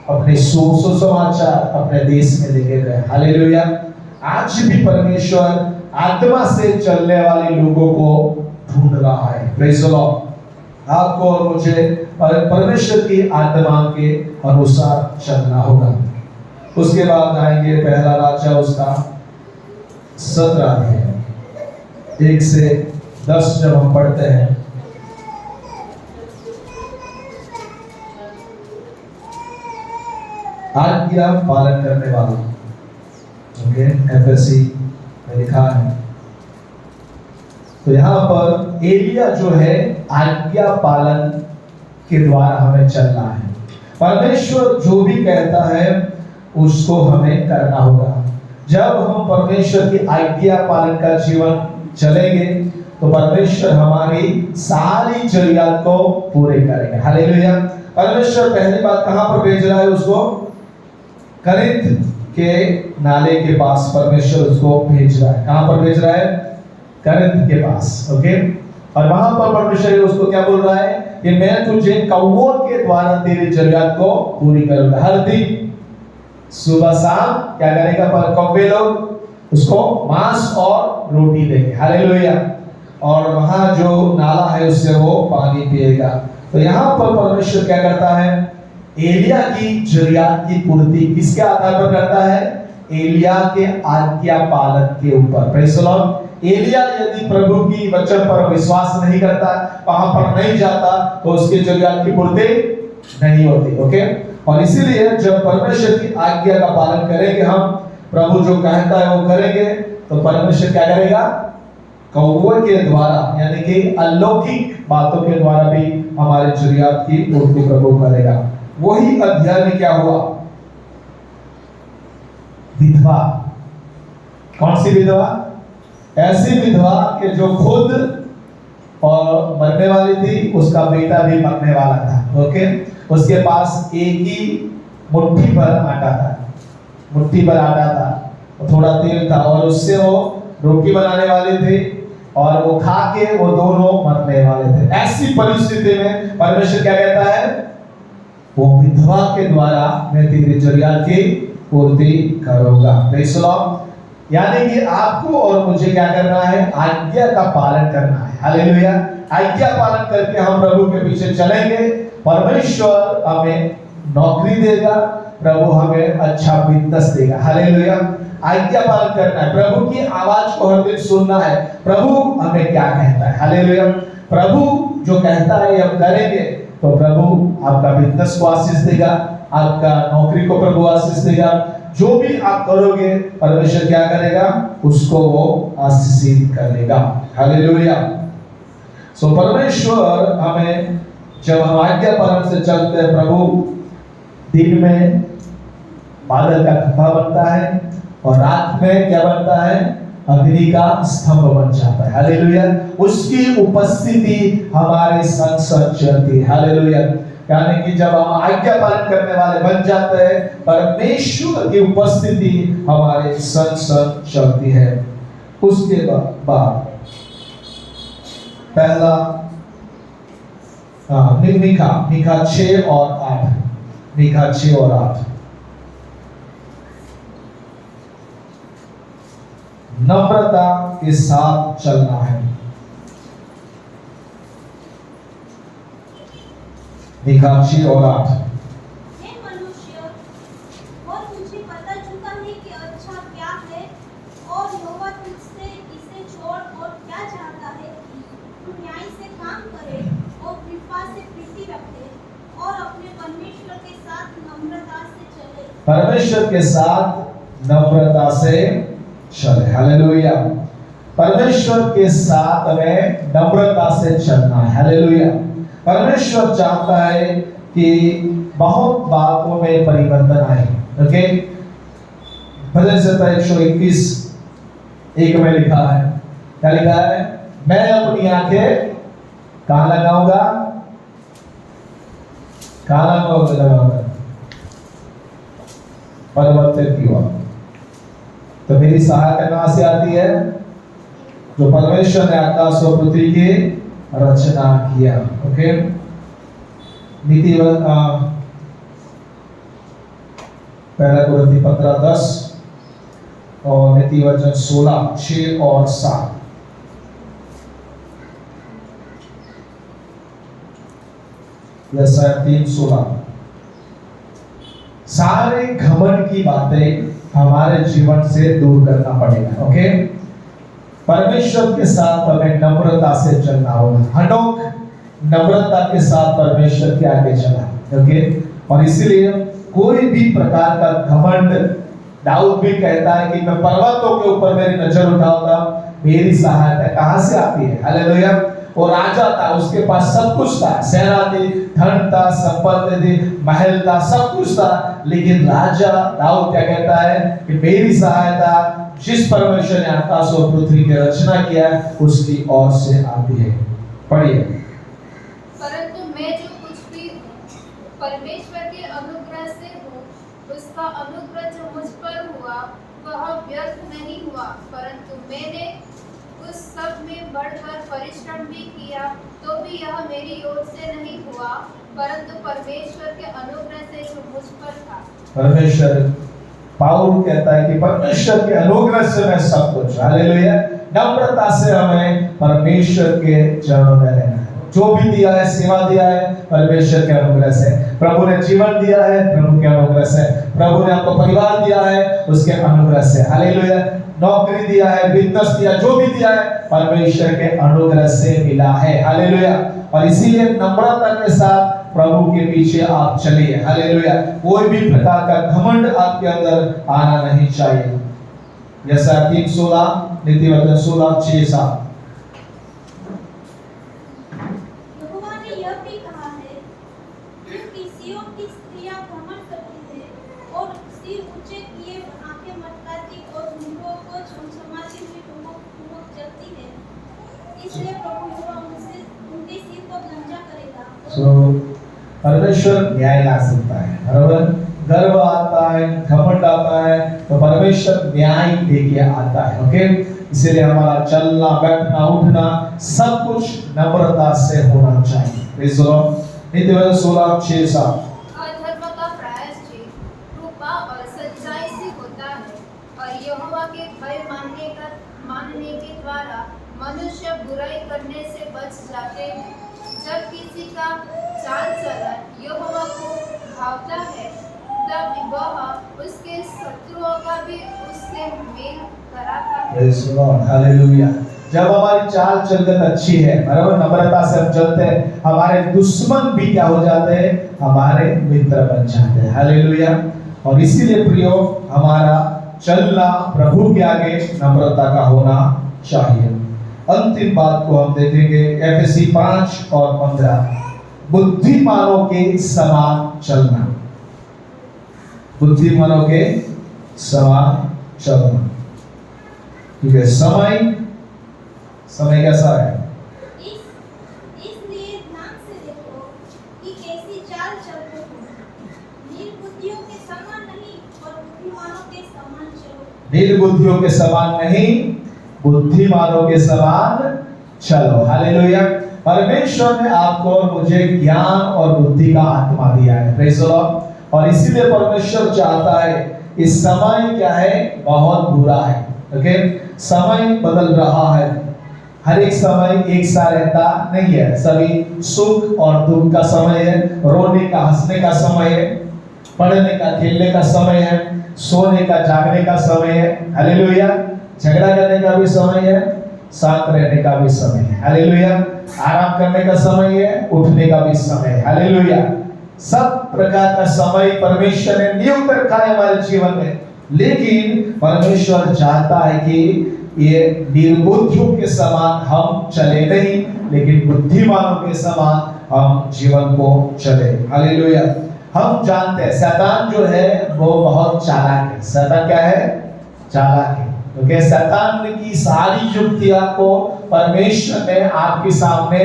अपने सुसमाचार अपने देश में लेके गए। हालेलुया। आज भी परमेश्वर आत्मा से चलने वाले लोगों को ढूंढ रहा है। Praise the Lord. आपको और मुझे परमेश्वर की आत्मा के अनुसार चलना होगा। उसके बाद आएंगे पहला राजा उसका 17 अध्याय 1 से 10 जब हम पढ़ते हैं। आज्ञा पालन करने वाला, ओके, एफएससी में लिखा है। तो यहाँ पर एलिया जो है आज्ञा पालन के द्वारा हमें चलना है। परमेश्वर जो भी कहता है उसको हमें करना होगा। जब हम परमेश्वर की आज्ञा पालन का जीवन चलेंगे तो परमेश्वर हमारी सारी जरूरियात को पूरे करेंगे। हालेलुया। परमेश्वर पहली बात कहां पर भेज रहा है उसको? करिंथ के नाले के पास परमेश्वर उसको भेज रहा है। कहां पर भेज रहा है? करिंथ के पास। ओके, और वहां पर परमेश्वर उसको क्या बोल रहा है कि मैं तुझे कौवों के द्वारा तेरी जरूरत को पूरी करूंगा। हर दिन सुबह शाम क्या करेगा? पर कौवे लोग उसको मांस और रोटी देंगे। हालेलुया। और वहां जो नाला है उससे वो पानी पिएगा। तो यहाँ पर परमेश्वर क्या करता है? एलिया की जरूरत की पूर्ति किसके आधार पर करता है? एलिया के आज्ञा पालन के ऊपर। Praise the Lord. एलिया यदि प्रभु की वचन पर विश्वास नहीं करता, वहां पर नहीं जाता, तो उसकी जरूरत की पूर्ति नहीं होती। ओके, और इसीलिए जब परमेश्वर की आज्ञा का पालन करेंगे, हम प्रभु जो कहता है वो करेंगे, तो परमेश्वर क्या करेगा? कौवे के द्वारा, यानी कि अलौकिक बातों के द्वारा भी हमारे जरूरत की पूर्ति प्रभु करेगा। वही अध्याय में क्या हुआ? विधवा। कौन सी विधवा? ऐसी विधवा कि जो खुद और मरने वाली थी, उसका बेटा भी मरने वाला था। ओके, उसके पास एक ही मुट्ठी भर आटा था, मुट्ठी भर आटा था, थोड़ा तेल था, और उससे वो रोटी बनाने वाले थे, और वो खा के वो दोनों मरने वाले थे। ऐसी परिस्थिति में परमेश्वर क्या कहता है? वो विधवा के द्वारा मैं तेरी जरूरत की पूर्ति करूंगा। Praise the Lord. यानी कि आपको और मुझे क्या करना है? आज्ञा का पालन करना है। हालेलुया। आज्ञा पालन करके हम प्रभु के पीछे चलेंगे, परमेश्वर हमें नौकरी देगा, प्रभु हमें अच्छा बिजनेस देगा। हालेलुया। आज्ञा पालन करना है, प्रभु की आवाज को हर दिन सुनना है, प्रभु हमें क्या कहता है। हालेलुया। प्रभु जो कहता है हम करेंगे, तो प्रभु आपका बिजनेस को आशीष देगा, आपका नौकरी को प्रभु आशीष देगा। जो भी आप करोगे परमेश्वर क्या करेगा? उसको वो आशीषित करेगा। हालेलुया। सो परमेश्वर हमें, जब हम आज्ञा पालन से चलते हैं, प्रभु दिन में बादल का खंभा बनता है, और रात में क्या बनता है? अग्नि का स्तंभ बन जाता है। हालेलुया। उसकी उपस्थिति हमारे संग संग चलती है। हालेलुया। यानी कि जब हम आज्ञा पालन करने वाले बन जाते हैं, परमेश्वर की उपस्थिति हमारे संग संग चलती है। उसके बाद पहला मीका 6 और 8 मीका 6 और 8। नम्रता के साथ चलना है। मीका 6 और 8। हे मनुष्य, और मुझे पता चुका है कि अच्छा क्या है, और यहोवा तुझसे इसे छोड़ और क्या चाहता है कि तू न्याय से काम करे और कृपा से प्रीति रखे और अपने परमेश्वर के साथ नम्रता से चले। परमेश्वर के साथ नम्रता से चले। हालेलुया। परमेश्वर के साथ हमें नम्रता से चलना है। हालेलुया। परमेश्वर चाहता है कि बहुत बातों में परिवर्तन आए। ओके, भजन संहिता 121 1 में लिखा है, क्या लिखा है? मैं अपनी आंखें कहां लगाऊंगा? कहां लगाऊंगा? परिवर्तन की ओर। तो मेरी सहायता कहां से आती है? जो परमेश्वर ने आकाश और पृथ्वी की रचना किया। ओके, नीति पहला कुरिन्थी 15:10 और नीति वचन 16:6 और 7। यशायाह 3:16। सारे घमंड की बातें हमारे जीवन से दूर करना पड़ेगा। ओके, परमेश्वर के साथ हमें नम्रता से चलना होगा। हनोक नम्रता के साथ परमेश्वर के आगे चला। ओके, और इसीलिए कोई भी प्रकार का घमंड, दाऊद भी कहता है कि मैं पर्वतों के ऊपर मेरी नजर उठाऊंगा, मेरी सहायता कहां से आती है? हालेलुया। वो राजा था, उसके पास सब कुछ था, सेना थी, धन था, संपत्ति थी, महल था, सब कुछ था, लेकिन राजा दाऊद क्या कहता है कि मेरी सहायता जिस परमेश्वर ने आकाश और पृथ्वी की रचना किया है उसकी ओर से आती है। पढ़िए। परंतु मैं जो कुछ भी हूँ परमेश्वर के अनुग्रह से हूँ, उसका अनुग्रह जो मुझ पर हुआ वह व्यर्थ नहीं हुआ, परंतु मैंने उस सब में बढ़कर परिश्रम भी किया, तो भी यह मेरी ओर से नहीं हुआ, परंतु परमेश्वर के अनुग्रह से जो मुझ पर था। परमेश्वर, पाउल कहता है कि परमेश्वर के अनुग्रह से मैं सब कुछ। हालेलुया। नम्रता से हमें परमेश्वर के चरणों में रहना है। जो भी दिया है, सेवा दिया है, परमेश्वर के अनुग्रह से। प्रभु ने जीवन दिया है, प्रभु के अनुग्रह से। प्रभु ने आपको परिवार दिया है, उसके अनुग्रह से। हालेलुया। नौकरी दिया है, बिजनेस दिया, जो भी दिया है परमेश्वर के अनुग्रह से मिला है। हालेलुया। और इसीलिए नम्रता के साथ प्रभु के पीछे आप चलिए। हालेलुया। कोई भी प्रकार का घमंड आपके अंदर आना नहीं चाहिए। यशायाह 3:16, नीति वचन 16:6-7। यहोवा ने यह भी कहा है, क्योंकि सिय्योन की स्त्रियां घमंड करती है और सिर ऊंचे किए आंखें मटकाती और मुंहों को झमझमाती हुई ठुमक जलती है, इसलिए प्रभु यहोवा उनके सिर को गंजा करेगा। परमेश्वर न्याय ला सकता है। बराबर। गर्व आता है, घमंड आता है, तो परमेश्वर न्याय लेके आता है। ओके, इसलिए हमारा चलना, बैठना, उठना सब कुछ नम्रता से होना चाहिए। Praise the Lord. नीति वचन 16:6-7। अधर्म का प्रायश्चित कृपा और सच्चाई से होता है, और यहोवा के भय मानने के द्वारा मनुष्य बुराई करने से बच जाते हैं। जब किसी का चाल चलन यहोवा को भावता है, तब वह उसके शत्रुओं का भी उससे मेल कराता है। Praise the Lord. हालेलुया। जब हमारी चाल चलन अच्छी है, बराबर, नम्रता से हम चलते हैं, हमारे दुश्मन भी क्या हो जाते हैं? हमारे मित्र बन जाते हैं। हालेलुया। और इसीलिए प्रियो, हमारा चलना प्रभु के आगे नम्रता का होना चाहिए। अंतिम बात को हम देखेंगे, एफएसी 5 और 15। बुद्धिमानों के समान चलना। बुद्धिमानों के समान चलना। ठीक है। समय कैसा है? इसलिए ध्यान से देखो कि कैसी चाल चलते हो, निर्बुद्धियों के समान नहीं और बुद्धिमानों के समान चलो। निर्बुद्धियों के समान नहीं, बुद्धिमानों के समान चलो। हालेलुया। परमेश्वर ने आपको और मुझे ज्ञान और बुद्धि का आत्मा दिया है। Praise the Lord. और इसीलिए परमेश्वर चाहता है इस समय क्या है, बहुत बुरा है। ओके, समय बदल रहा है, हर एक समय एक सा रहता नहीं है। सभी सुख और दुख का समय है, रोने का हंसने का समय है, पढ़ने का खेलने का समय है, सोने का जागने का समय है, हालेलुया। झगड़ा करने का भी समय है, शांत रहने का भी समय है, हालेलुया। आराम करने का समय है, उठने का भी समय है, हालेलुया। सब प्रकार का समय परमेश्वर ने नियुक्त रखा है हमारे जीवन में, लेकिन परमेश्वर चाहता है कि ये निर्बुद्धियों के समान हम चले नहीं, लेकिन बुद्धिमानों के समान हम जीवन को चले, हालेलुया। हम जानते हैं शैतान जो है वो बहुत चालाक है। शैतान क्या है? चालाक है। क्योंकि शैतान की सारी युक्तियां को परमेश्वर ने आपके सामने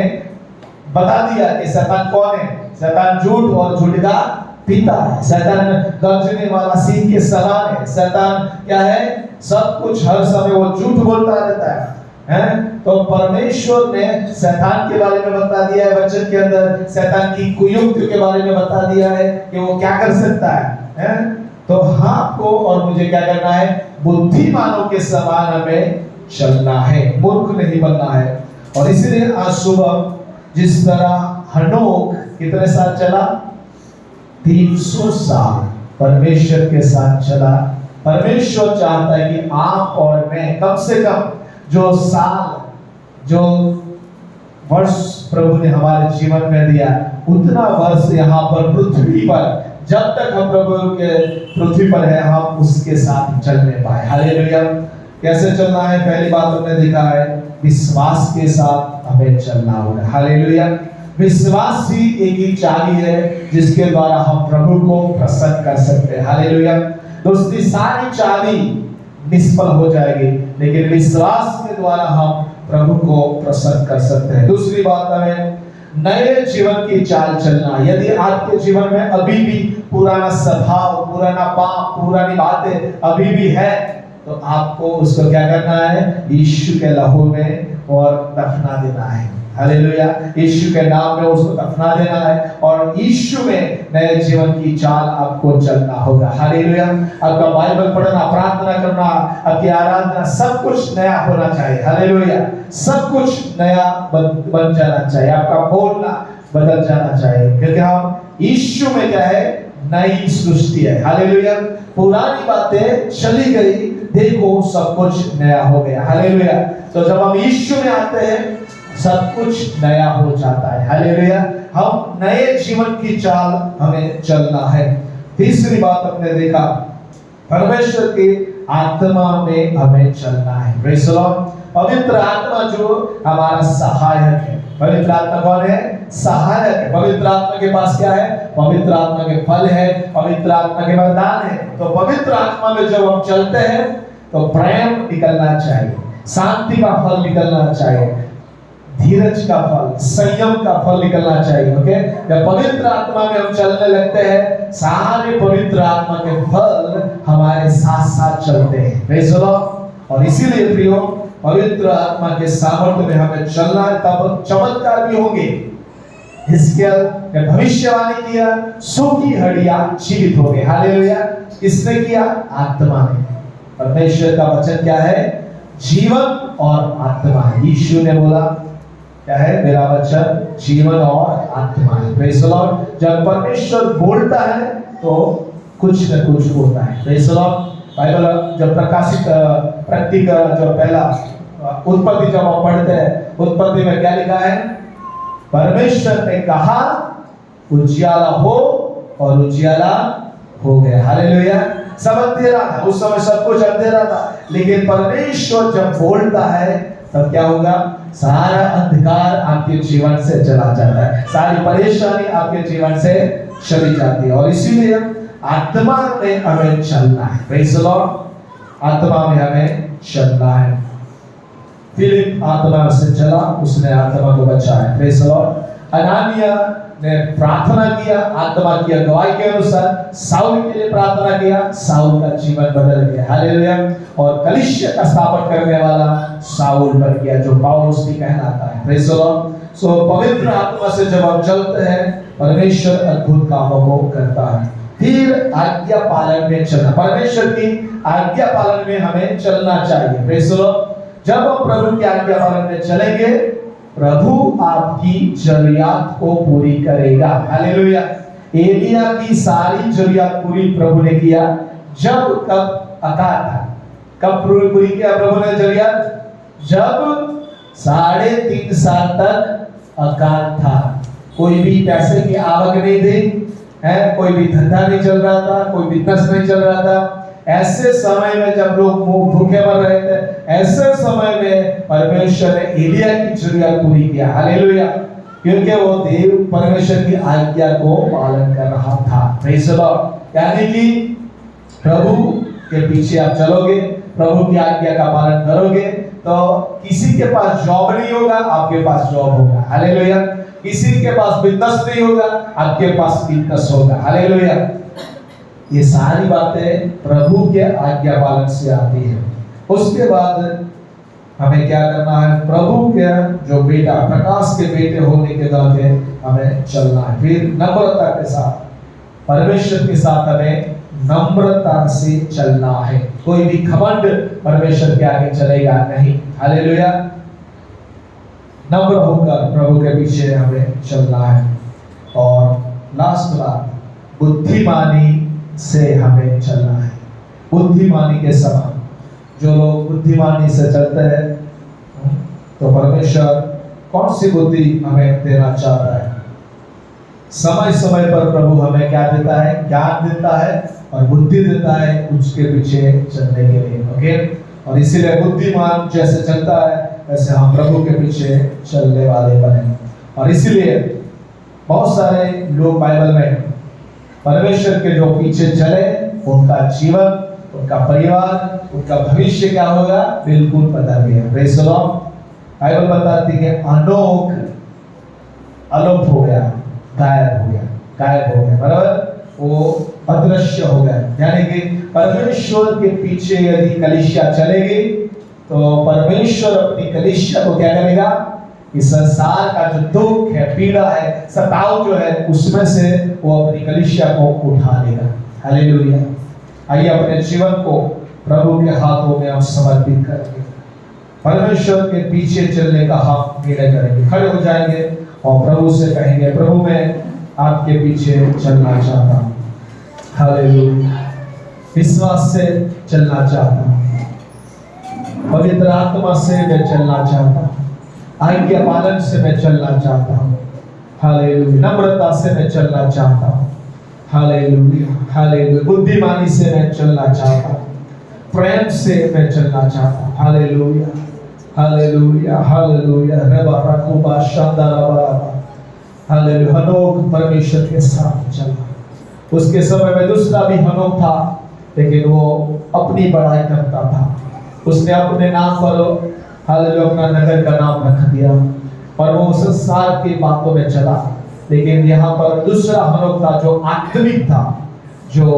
बता दिया कि शैतान कौन है। शैतान झूठ और झूठ का पिता है। शैतान गर्जने वाला सिंह के समान है। शैतान क्या है? सब कुछ हर समय वो झूठ बोलता रहता है, हैं? तो परमेश्वर ने शैतान के बारे में बता दिया है वचन के अंदर, शैतान की कुयुक्ति के बारे में बता दिया है कि वो क्या कर सकता है, हैं? तो आपको और मुझे क्या करना है? बुद्धिमानों के समान हमें चलना है, मूर्ख नहीं बनना है। और इसीलिए आज सुबह जिस तरह हनोक कितने साल चला? 300 साल परमेश्वर के साथ चला। परमेश्वर चाहता है कि आप और मैं कम से कम जो साल, जो वर्ष प्रभु ने हमारे जीवन में दिया, उतना वर्ष यहाँ पर पृथ्वी पर, जब तक हम प्रभु के पृथ्वी पर है, हम उसके साथ चलने पाए, हालेलुया। कैसे चलना है? पहली बात हमने देखा है, विश्वास के साथ हमें चलना होगा, हालेलुया। विश्वास ही एक ही चाबी है जिसके द्वारा हम प्रभु को प्रसन्न कर सकते हैं, हालेलुया। दोस्ती, सारी चाबी निष्फल हो जाएगी, लेकिन विश्वास के द्वारा हम प्रभु को प्रसन्न कर सकते हैं। दूसरी बात हमें नए जीवन की चाल चलना। यदि आपके जीवन में अभी भी पुराना स्वभाव, पुराना पाप, पुरानी बातें अभी भी है, तो आपको उसको क्या करना है? यीशु के लहू में और दफना देना है, हालेलुया। यीशु के नाम में उसको दफना देना है और यीशु में नए जीवन की चाल आपको चलना होगा, हालेलुया। आपका बाइबल पढ़ना, प्रार्थना करना, आपकी आराधना, सब कुछ नया होना चाहिए, हालेलुया। सब कुछ नया बन जाना चाहिए, आपका बोलना बदल जाना चाहिए, क्योंकि हम यीशु में क्या है? नई सृष्टि है, हालेलुया। पुरानी बातें चली गई, देखो सब कुछ नया हो गया, हालेलुया। तो जब हम यीशु में आते हैं, सब कुछ नया हो जाता है, हालेलुया। हम नए जीवन की चाल हमें चलना है। तीसरी बात हमने देखा, परमेश्वर की आत्मा में हमें चलना है, प्रेज़ द लॉर्ड। पवित्र आत्मा जो हमारा सहायक है। पवित्र आत्मा कौन है? सहायक है। पवित्र आत्मा के पास क्या है? पवित्र आत्मा के फल है, पवित्र आत्मा के वरदान है। तो पवित्र आत्मा में जब हम चलते हैं तो प्रेम निकलना चाहिए, शांति का फल निकलना चाहिए, धीरज का फल, संयम का फल निकलना चाहिए, ओके। जब पवित्र आत्मा में हम चलने लगते हैं, सारे पवित्र आत्मा के फल हमारे साथ साथ चलते हैं, प्रेज़ द लॉर्ड। और इसीलिए प्रियो, पवित्र आत्मा के सामर्थ्य में हमें चलना है, तब चमत्कार भी होंगे। हिजकिय्याह ने भविष्यवाणी किया, सूखी हड्डियां जीवित हो गई, हालेलुया। किसने किया? आत्मा ने। परमेश्वर का वचन क्या है? जीवन और आत्मा। यीशु ने बोला क्या है? मेरा वचन जीवन और आत्मा है, प्रेज़ द लॉर्ड। जब परमेश्वर बोलता है तो कुछ न कुछ होता है, प्रेज़ द लॉर्ड। बाइबल जब प्रकाशित प्रतीक जो पहला उत्पत्ति जब हम पढ़ते हैं, उत्पत्ति में क्या लिखा है? परमेश्वर ने कहा उजियाला हो और उजियाला हो गया, हालेलुया। सब अंधेरा था, उस समय सब कुछ अंधेरा था, लेकिन परमेश्वर जब बोलता है तब क्या होगा? सारा अंधकार आपके जीवन से चला जाता है, सारी परेशानी आपके जीवन से चली जाती है। और इसीलिए आत्मा में हमें चलना है, प्रेज़ द लॉर्ड। आत्मा में हमें चलना है। फिलिप आत्मा से चला, उसने आत्मा को बचाया, प्रेज़ द लॉर्ड। अनानिया ने प्रार्थना किया, आत्मा की अगुवाई के अनुसार साउल के लिए प्रार्थना किया, साउल का जीवन बदल गया, हालेलुया। और कलीसिया का स्थापना करने वाला साउल बन गया, जो पौलुस भी कहलाता है, प्रेज़ द लॉर्ड। सो पवित्र आत्मा से जब हम चलते हैं, परमेश्वर अद्भुत कामों को करता है। फिर आज्ञा पालन में चलना, परमेश्वर की आज्ञा पालन में हमें चलना चाहिए। Praise the Lord. जब हम प्रभु की आज्ञा पालन में चलेंगे, प्रभु आपकी जरूरियात को पूरी करेगा। हालेलुया। एलिया की सारी जरूरियात पूरी प्रभु ने किया। जब कब अकाल था, कब पूरी किया प्रभु ने जरूरियात? जब 3.5 साल तक अकाल था, कोई भी पैसे की आवक नहीं थी, है कोई भी धंधा नहीं चल रहा था, कोई बिजनेस नहीं चल रहा था। ऐसे समय में जब लोग भूखे मर रहे थे, ऐसे समय में परमेश्वर ने एलिया की जरूरत पूरी किया। हालेलुया। क्योंकि वो देव परमेश्वर की आज्ञा को पालन कर रहा था। Praise the Lord. यानी कि प्रभु के पीछे आप चलोगे, प्रभु की आज्ञा का पालन करोगे, तो किसी के पास जॉब नहीं होगा, आपके पास जॉब होगा। हालेलुया। किसी के पास बिजनेस नहीं होगा, आपके पास बिजनेस होगा। हालेलुया। ये सारी बातें प्रभु के आज्ञा पालन से आती है। उसके बाद हमें क्या करना है? प्रभु के जो बेटा, प्रकाश के बेटे होने के नाते हमें चलना है। फिर नम्रता के साथ, परमेश्वर के साथ हमें नम्रता से चलना है। कोई भी घमंड परमेश्वर के आगे चलेगा नहीं। हालेलुया। नम्र होकर प्रभु के पीछे हमें चलना है। और लास्ट बात, बुद्धिमानी से हमें चलना है। बुद्धिमानी के समान, जो लोग बुद्धिमानी से चलते हैं, तो परमेश्वर कौन सी बुद्धि हमें देना चाहता है? समय समय पर प्रभु हमें क्या देता है? ज्ञान देता है और बुद्धि देता है उसके पीछे चलने के लिए। ओके। और इसीलिए बुद्धिमान जैसे चलता है, वैसे हम प्रभु के पीछे चलने वाले बने। और इसीलिए बहुत सारे लोग बाइबल में परमेश्वर के जो पीछे चले, उनका जीवन, उनका परिवार, उनका भविष्य क्या होगा बिल्कुल पता नहीं है। Praise the Lord. बाइबल बताती है अनोख अलुप्त हो गया, गायब हो गया, बराबर, वो अदृश्य हो गया। यानी कि परमेश्वर के पीछे यदि कलीसिया चलेगी, तो परमेश्वर अपनी कलीसिया को क्या करेगा? इस संसार का जो दुख है, पीड़ा है, सताव जो है, उसमें से वो अपनी कलीसिया को उठा लेगा। हालेलुया। आइए अपने जीवन को प्रभु के हाथों में हम समर्पित करेंगे। परमेश्वर के पीछे चलने का हम निर्णय करेंगे। खड़े हो जाएंगे और प्रभु से कहेंगे, प्रभु मैं आपके पीछे चलना चाहता हूँ। हालेलुया। विश्वास से चलना चाहता हूँ, पवित्र आत्मा से मैं चलना चाहता हूँ, आज्ञा पालन से मैं चलना चाहता हूँ। हालेलुया। नम्रता से मैं चलना चाहता हूँ। हालेलुया। हालेलुया। बुद्धिमानी से मैं चलना चाहता हूँ, प्रेम से मैं चलना चाहता हूँ। हालेलुया। हालेलुया। हालेलुया। रबा रकुबा शांदारा बाबा। हालेलुया। हनोक परमेश्वर के साथ चला। उसके समय में दूसरा भी हनोक था, लेकिन वो अपनी बड़ाई करता था। उसने अपने नाम पर हालेलुया अपना नगर का नाम रख दिया और वो संसार की बातों में चला। लेकिन यहाँ पर दूसरा हनोक था जो आत्मिक था, जो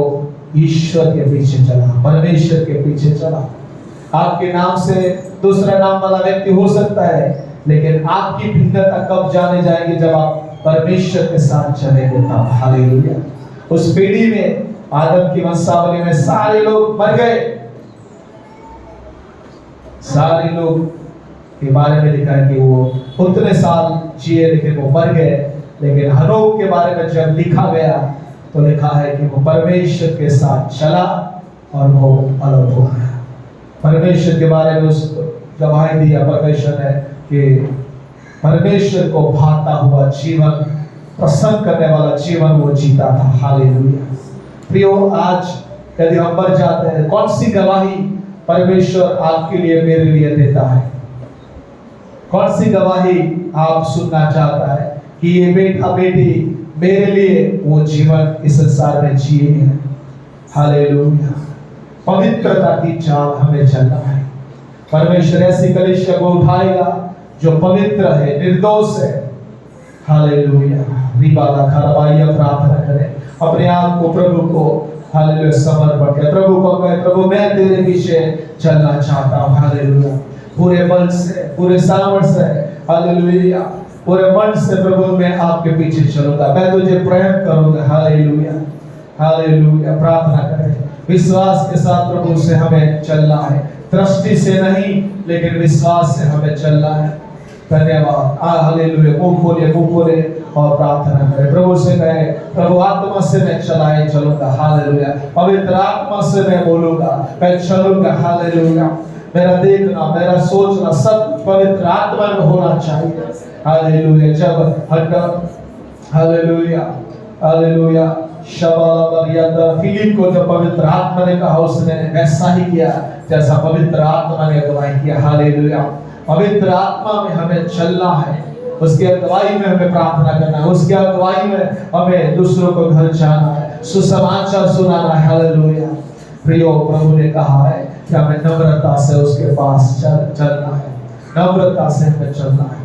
ईश्वर के पीछे चला, परमेश्वर के पीछे चला। आपके नाम से दूसरा नाम वाला व्यक्ति हो सकता है, लेकिन आपकी भिन्नता कब जाने जाएगी? जब आप परमेश्वर के साथ चलेंगे तब। हालेलुया। उस पीढ़ी में, आदम की वंशावली में सारे लोग मर गए। सारे लोग के बारे में लिखा है कि वो उतने साल जिए, लेकिन वो मर गए। लेकिन हनोक के बारे में जब लिखा गया, तो लिखा है कि वो परमेश्वर के साथ चला और वो अलग हो गया। परमेश्वर के बारे में उस गवाही दिया परमेश्वर ने कि परमेश्वर को भाता हुआ जीवन, प्रसन्न करने वाला जीवन वो जीता था। हालेलुया। प्रियो, आज यदि हम मर जाते हैं, कौन सी गवाही परमेश्वर आपके लिए, मेरे लिए देता है? कौन सी गवाही आप सुनना चाहता है कि ये बेटा बेटी मेरे लिए वो जीवन इस संसार में जिए हैं? हालेलुया। पवित्रता की चाल हमें चलना है। परमेश्वर ऐसी कलीसिया को उठाएगा जो पवित्र है, निर्दोष है। हालेलुया। रिबाला खरबाइया प्रार्थना करें, अपने आप को प्रभु को हालेलुया समर्पण करें। प्रभु को कहें, प्रभु मैं तेरे पीछे चलना चाहता हूँ। हालेलुया। पूरे बल से, पूरे सामर्थ्य से, हालेलुया, पूरे मन से प्रभु मैं आपके पीछे चलूंगा, मैं तुझे प्रेम करूंगा। हालेलुया। हालेलुया। प्रार्थना करें, विश्वास के साथ प्रभु से हमें चलना है, दृष्टि से नहीं लेकिन विश्वास से हमें चलना है। धन्यवाद। हालेलुया। मुंह खोले और प्रार्थना करें, प्रभु से कहे, प्रभु आत्मा से मैं चलाए चलूंगा। हालेलुया। पवित्र आत्मा से मैं बोलूंगा, मैं चलूंगा। हालेलुया। मेरा देखना, मेरा सोचना सब पवित्र आत्मा में होना चाहिए। हालेलुया। जब हालेलुया हालेलुया फिलिप को जब पवित्र आत्मा ने कहा, उसने वैसा ही किया जैसा पवित्र आत्मा ने अगुवाई किया। हालेलुया। पवित्र आत्मा में हमें चलना है, उसकी अगुवाई में हमें प्रार्थना करना है, उसकी अगुवाई में हमें दूसरों को घर जाना है, सुसमाचार सुनाना है। हालेलुया। प्रियो, प्रभु ने कहा है कि हमें नम्रता से उसके पास चलना है, नम्रता से हमें चलना है।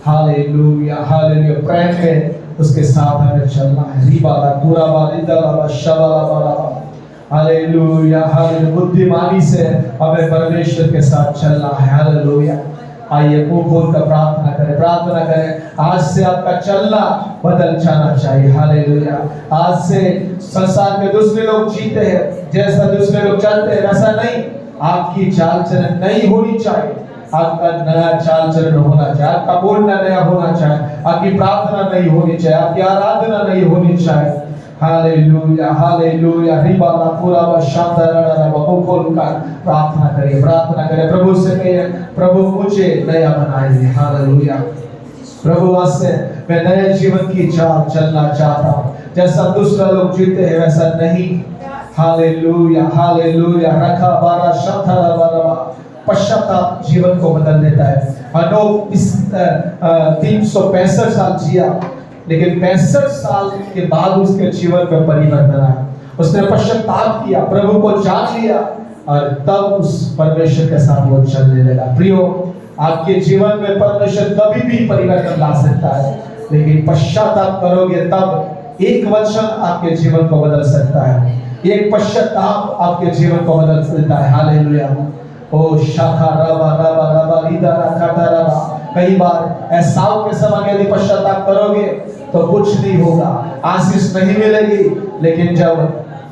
Hallelujah hallelujah. प्रेम में उसके साथ हमें चलना है। रिबाला गुराबा रिदलाबा शबालाबा। Hallelujah hallelujah. बुद्धिमानी से हमें परमेश्वर के साथ चलना है। हालेलुया। आइए मुंह खोलकर प्रार्थना करें, प्रार्थना करें। आज से आपका चलना बदल जाना चाहिए। हालेलुया। आज से संसार के दूसरे लोग जीते हैं, जैसा दूसरे लोग चलते हैं वैसा नहीं, आपकी चाल चलन नई होनी चाहिए, आपका नया चाल चलन होना चाहिए, आपका बोलना नया होना चाहिए, आपकी प्रार्थना नहीं होनी चाहिए, आपकी आराधना नहीं होनी चाहिए। Hallelujah hallelujah. रिबाला पुरावा शांतारारा बकोल का प्रार्थना करिए, प्रार्थना करें। प्रभु से कहिए, प्रभु मुझे नया बनाइए। हालेलुया। प्रभु आज से मैं नए जीवन की चाल चलना चाहता हूँ, जैसा दूसरा लोग जीते हैं वैसा नहीं। Hallelujah hallelujah. रखा बारा शांतारा बारा। पश्चाताप जीवन को बदल देता है। अनोक इस 365 साल जिया, लेकिन 65 साल के बाद उसके जीवन में परिवर्तन आया। उसने पश्चाताप किया, प्रभु को जान लिया और तब उस परमेश्वर के साथ वो चलने लगा। प्रियो, आपके जीवन में परमेश्वर कभी भी परिवर्तन ला सकता है, लेकिन पश्चाताप करोगे तब एक वचन आपके जीवन को बदल सकता है, एक पश्चाताप आपके जीवन को बदल सकता है। हालेलुया। ओ शाखा रबा रबा रबा रीदा रखा रबा। कई बार एसाव के समान यदि पश्चाताप करोगे तो कुछ नहीं होगा, आशीष नहीं मिलेगी, लेकिन जब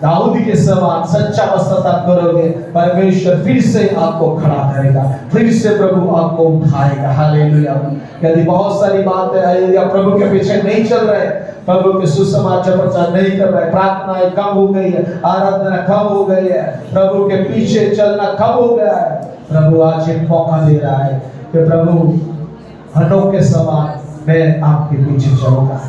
दाऊद के समान सच्चा पश्चाताप करोगे, परमेश्वर फिर से आपको खड़ा करेगा, फिर से प्रभु आपको उठाएगा। हालेलुया। यदि बहुत सारी बातें हैं, यदि आप प्रभु के पीछे नहीं चल रहे, प्रभु के सुसमाचार प्रचार नहीं कर रहे, प्रार्थनाएं कम हो गई है, आराधना कम हो गई है, प्रभु के पीछे चलना कम हो गया है, प्रभु आज एक मौका दे रहा है कि प्रभु हनोक के समान मैं आपके पीछे चलूंगा,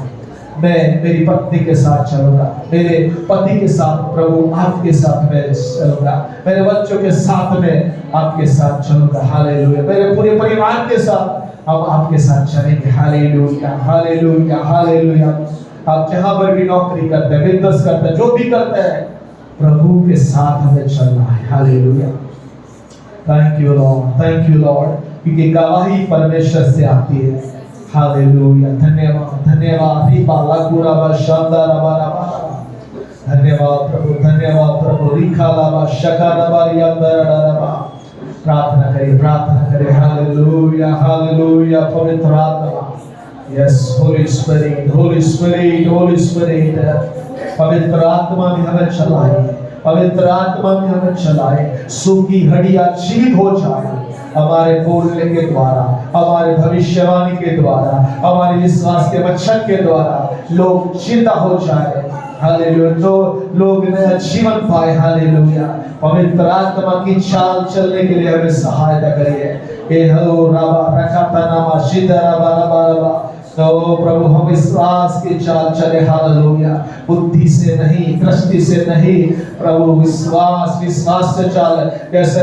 मैं मेरी पत्नी के साथ चलूंगा, मेरे पति के साथ, प्रभु आपके साथ मैं चलूंगा, मेरे बच्चों के साथ में आपके साथ चलूंगा। हालेलुया। मेरे पूरे परिवार के साथ हम आपके साथ चलेंगे। Hallelujah hallelujah hallelujah. आप जहां पर भी नौकरी करते हैं, बिजनेस करते हैं, जो भी करते हैं, प्रभु के साथ हमें चलना है। Hallelujah. Thank you Lord, thank you Lord, क्योंकि गवाही परमेश्वर से आती है। हालेलुया। धन्यवाद धन्यवाद। रिबाला गुराबा शांताराबा रबा। धन्यवाद प्रभु, धन्यवाद प्रभु। रिखालाबा शकाराबा रियांदराबा। प्रार्थना करिए, प्रार्थना करिए। Hallelujah hallelujah. पवित्र आत्मा, yes Holi spirit, Holi spirit, Holi spirit, पवित्र आत्मा में हमें चलाए, पवित्र आत्मा में हमें चलाए। सूखी हड्डियां जीवित हो जाए हमारे बोलने के द्वारा, हमारे भविष्यवाणी के द्वारा, हमारे विश्वास के वचन के द्वारा लोग जिंदा हो जाए। हालेलुया। तो लोग नया जीवन पाए। हालेलुया। पवित्र आत्मा की चाल चलने के लिए हमें सहायता करिए। ए हलो रबा रखाता नामा शिदा रबा रबा रबा। तो प्रभु हम विश्वास की चाल चले। हालेलुया। बुद्धि से नहीं, दृष्टि से नहीं, प्रभु विश्वास, विश्वास से चाल। जैसे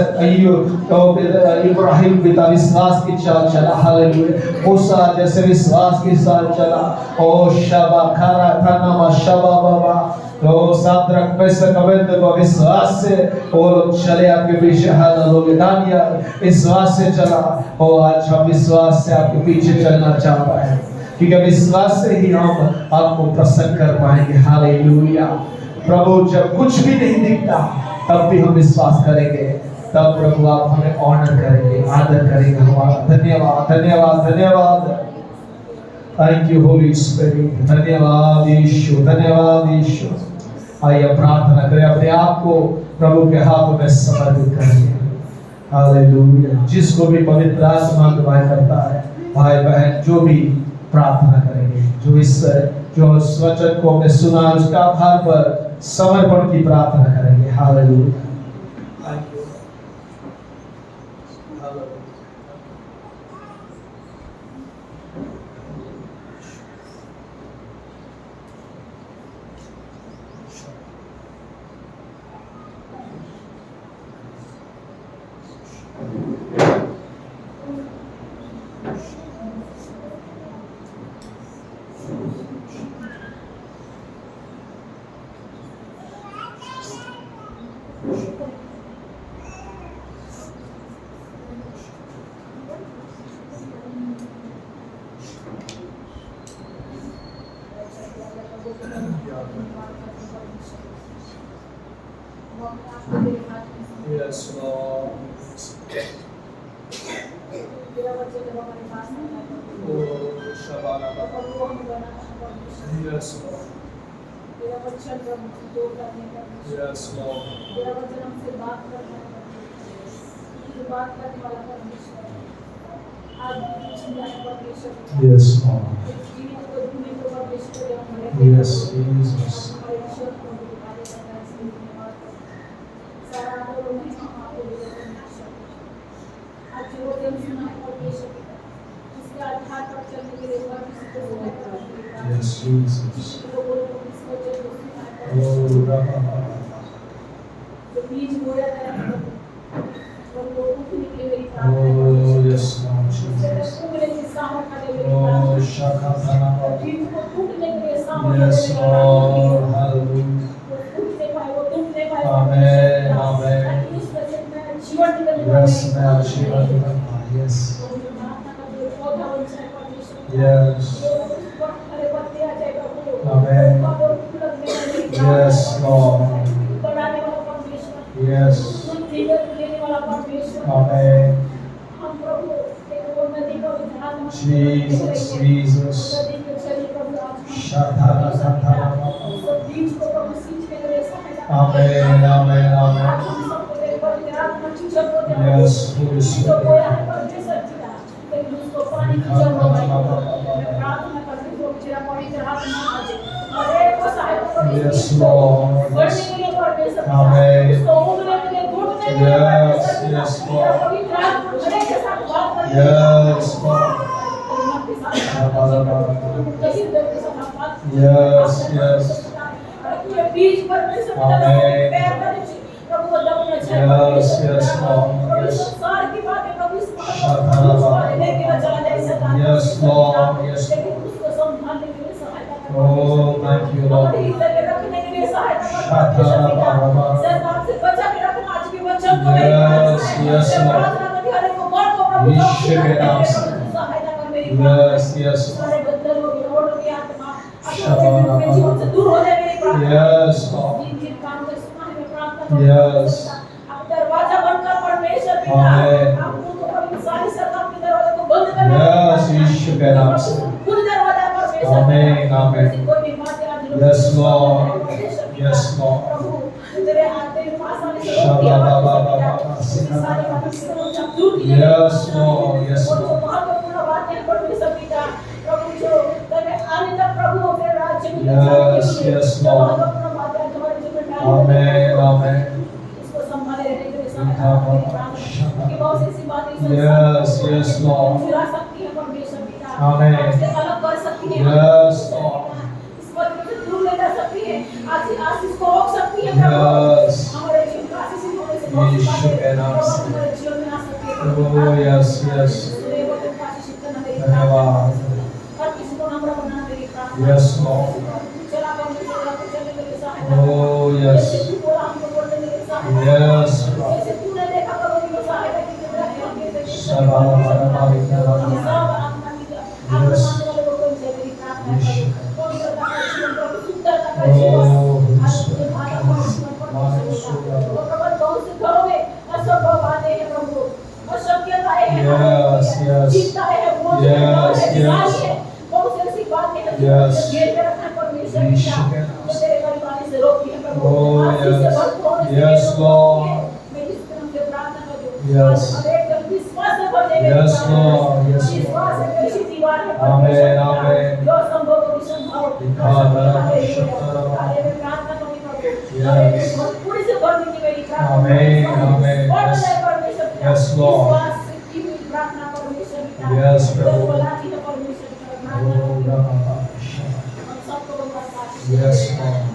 इब्राहिम पिता विश्वास की चाल चला। हालेलुया। मूसा जैसे विश्वास की चाल चला। ओ शबा खरा खनामा शबा बाबा। तो साद्रक मेशक अबेदnego विश्वास से वो लोग चले आपके पीछे। हालेलुया। दानियल विश्वास से चला। और आज हम विश्वास से आपके पीछे चलना चाहता है, क्योंकि विश्वास से ही हम आपको प्रसन्न कर पाएंगे। हालेलुया। प्रभु जब कुछ भी नहीं दिखता तब भी हम विश्वास करेंगे, तब प्रभु आप हमें ऑनर करेंगे, आदर करेंगे हमारा। धन्यवाद धन्यवाद धन्यवाद। Thank you Holi spirit. धन्यवाद यीशु, धन्यवाद यीशु। आइए प्रार्थना करें, अपने आप को प्रभु के हाथों में समर्पित करेंगे। हालेलुया। जिसको भी पवित्र आत्मा अगुवाई करता है, भाई बहन जो भी प्रार्थना करेंगे, जो इस वचन को हमने सुना उसका आधार पर समर्पण की प्रार्थना करेंगे। Hallelujah. Yes, Lord. Oh, Shabbat. Yes, Lord. Yes, Lord. Yes, Lord. Yes, Jesus. Yes, Jesus. Oh, Rabba. Oh, yes, Lord Jesus. Oh, Shakatana. Yes, Lord. Hallelujah. Amen. Amen. Yes, Lord. Yes. Yes. Amen. Yes, Lord. Yes. Amen. Jesus, Jesus. Shatara, Shatara. Amen, amen, amen. Yes, Holy Spirit. Yes, Lord. Yes. Amen. Yes, yes, Lord. Yes, Lord. Yes, yes. Amen. Yes, yes, Lord. Yes. Yes, Lord. Yes. Oh, thank you, Lord. Yes, yes, Lord. Yes, yes. Yes, Lord. Yes. Amen. Yes, यीशु के नाम से. Amen, amen. Yes, Lord. Yes, Lord. Yes, Lord. Yes, Lord. Yes, yes, Lord. Amen, amen. Yes, yes, Lord. Amen. Yes, Lord. Yes. यीशु के नाम से. Oh, yes, yes. धन्यवाद. Yes, Lord. Oh, yes. Yes, Lord. Yes. प्रभु Oh, आशीष से yes. भरपूर होने से Yes, मेरे Lord. मेरी स्तुति से प्रार्थना करो Yes. आज हर एकदम विश्वास से भर दे मेरे Yes, प्रार्थना। Lord. Yes, Lord. विश्वास है कैसी दीवार है Amen, परमेश्वर का। amen. जो संभव हो संभव हालेलुया प्रार्थना करो प्रभु Yes. भरपूर से भर दीजिए मेरी प्रार्थना Amen, amen. बढ़ Yes. जाए परमेश्वर पिता। Yes, Lord. विश्वास से की हुई प्रार्थना परमेश्वर पिता। Yes, प्रभु। बुलाती है परमेश्वर पिता प्रार्थना Oh, करो Rama. हम सबको बर्बाद Yes, Lord.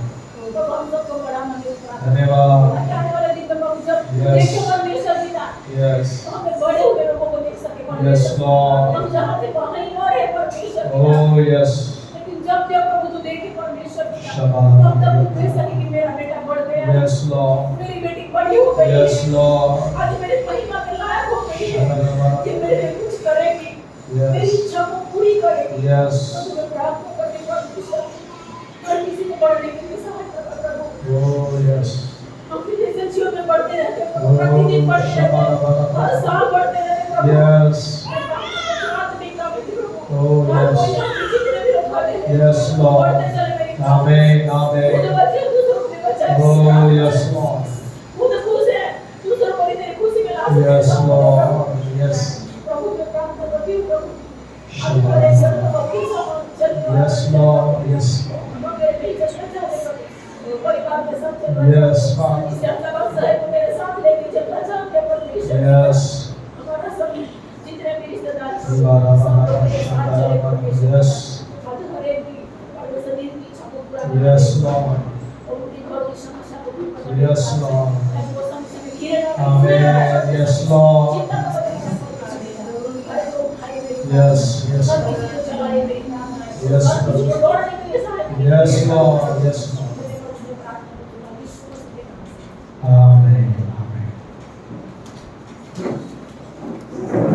तो हम सबको बड़ा मंदिर प्रार्थना धन्यवाद। आने वाले दिन में प्रभु जब Yes. देखे परमेश्वर पिता Yes. तो हमें बड़े हुए लोगों को देख सके Yes, परमेश्वर Lord. हम जहाँ थे वहाँ ही और है परमेश्वर पिता Oh, yes. लेकिन जब जब प्रभु तू देखे परमेश्वर पिता Shabbat. तब तब तू देख सके कि मेरा बेटा बढ़ गया Yes, Lord. मेरी बेटी बड़ी हो गई Yes, है Lord. आज मेरे महिमा के लायक हो गई है Shabbat. कि मेरे लिए कुछ करेगी मेरी Yes. इच्छा को पूरी करेगी Yes. प्रभु मैं प्रार्थना करती हूँ परमेश्वर हर किसी को बढ़ने के लिए सहायता कर प्रभु Oh, yes. हम फिर एजेंसियों में बढ़ते रहते हैं Oh, प्रतिदिन बढ़ते रहते हैं Shabbat. हर साल बढ़ते रहते हैं प्रभु Yes. मैं प्रार्थना करती हूँ आज नहीं कभी प्रभु Oh, हर yes. कोई हम जितने भी लोग खड़े हैं Yes, Lord. बढ़ते चले मेरी Amen, खुद amen. बचे दूसरों को भी बचाए Oh, yes, Lord. खुद खुश है दूसरों को भी तेरी खुशी में ला सकते Yes, हैं। Lord. Yes. प्रभु मैं प्रार्थना करती हूँ प्रभु आज मेरे सब को वकील साहब चलने Yes, Lord. Yes, Lord. मेरे बीच में चलने प्रभु परिवार में सब चल रहा है Yes, Father. इसे अपना बस है तो मेरे साथ लेके चलना चाहते हैं परमेश्वर Yes. हमारा सब जितने भी रिश्तेदार हैं, Shabbat. सब लोग मेरे साथ चले परमेश्वर Yes. आज हर एक की परमेश्वर दिन की इच्छा को पूरा करना Yes, Lord. और उनकी घरों की समस्या को दूर करना Yes, Lord. ताकि वो समस्या में घिरे ना रहें, Amen. घिरे ना रहें। Yes, Lord. चिंता ना करें, हर एक को उठाए मेरी Yes, yes, हर Lord. किसी को चलाए मेरी नाम है Yes, हर किसी को दौड़ने के लिए सहायता Yes, Lord. Yes, Lord.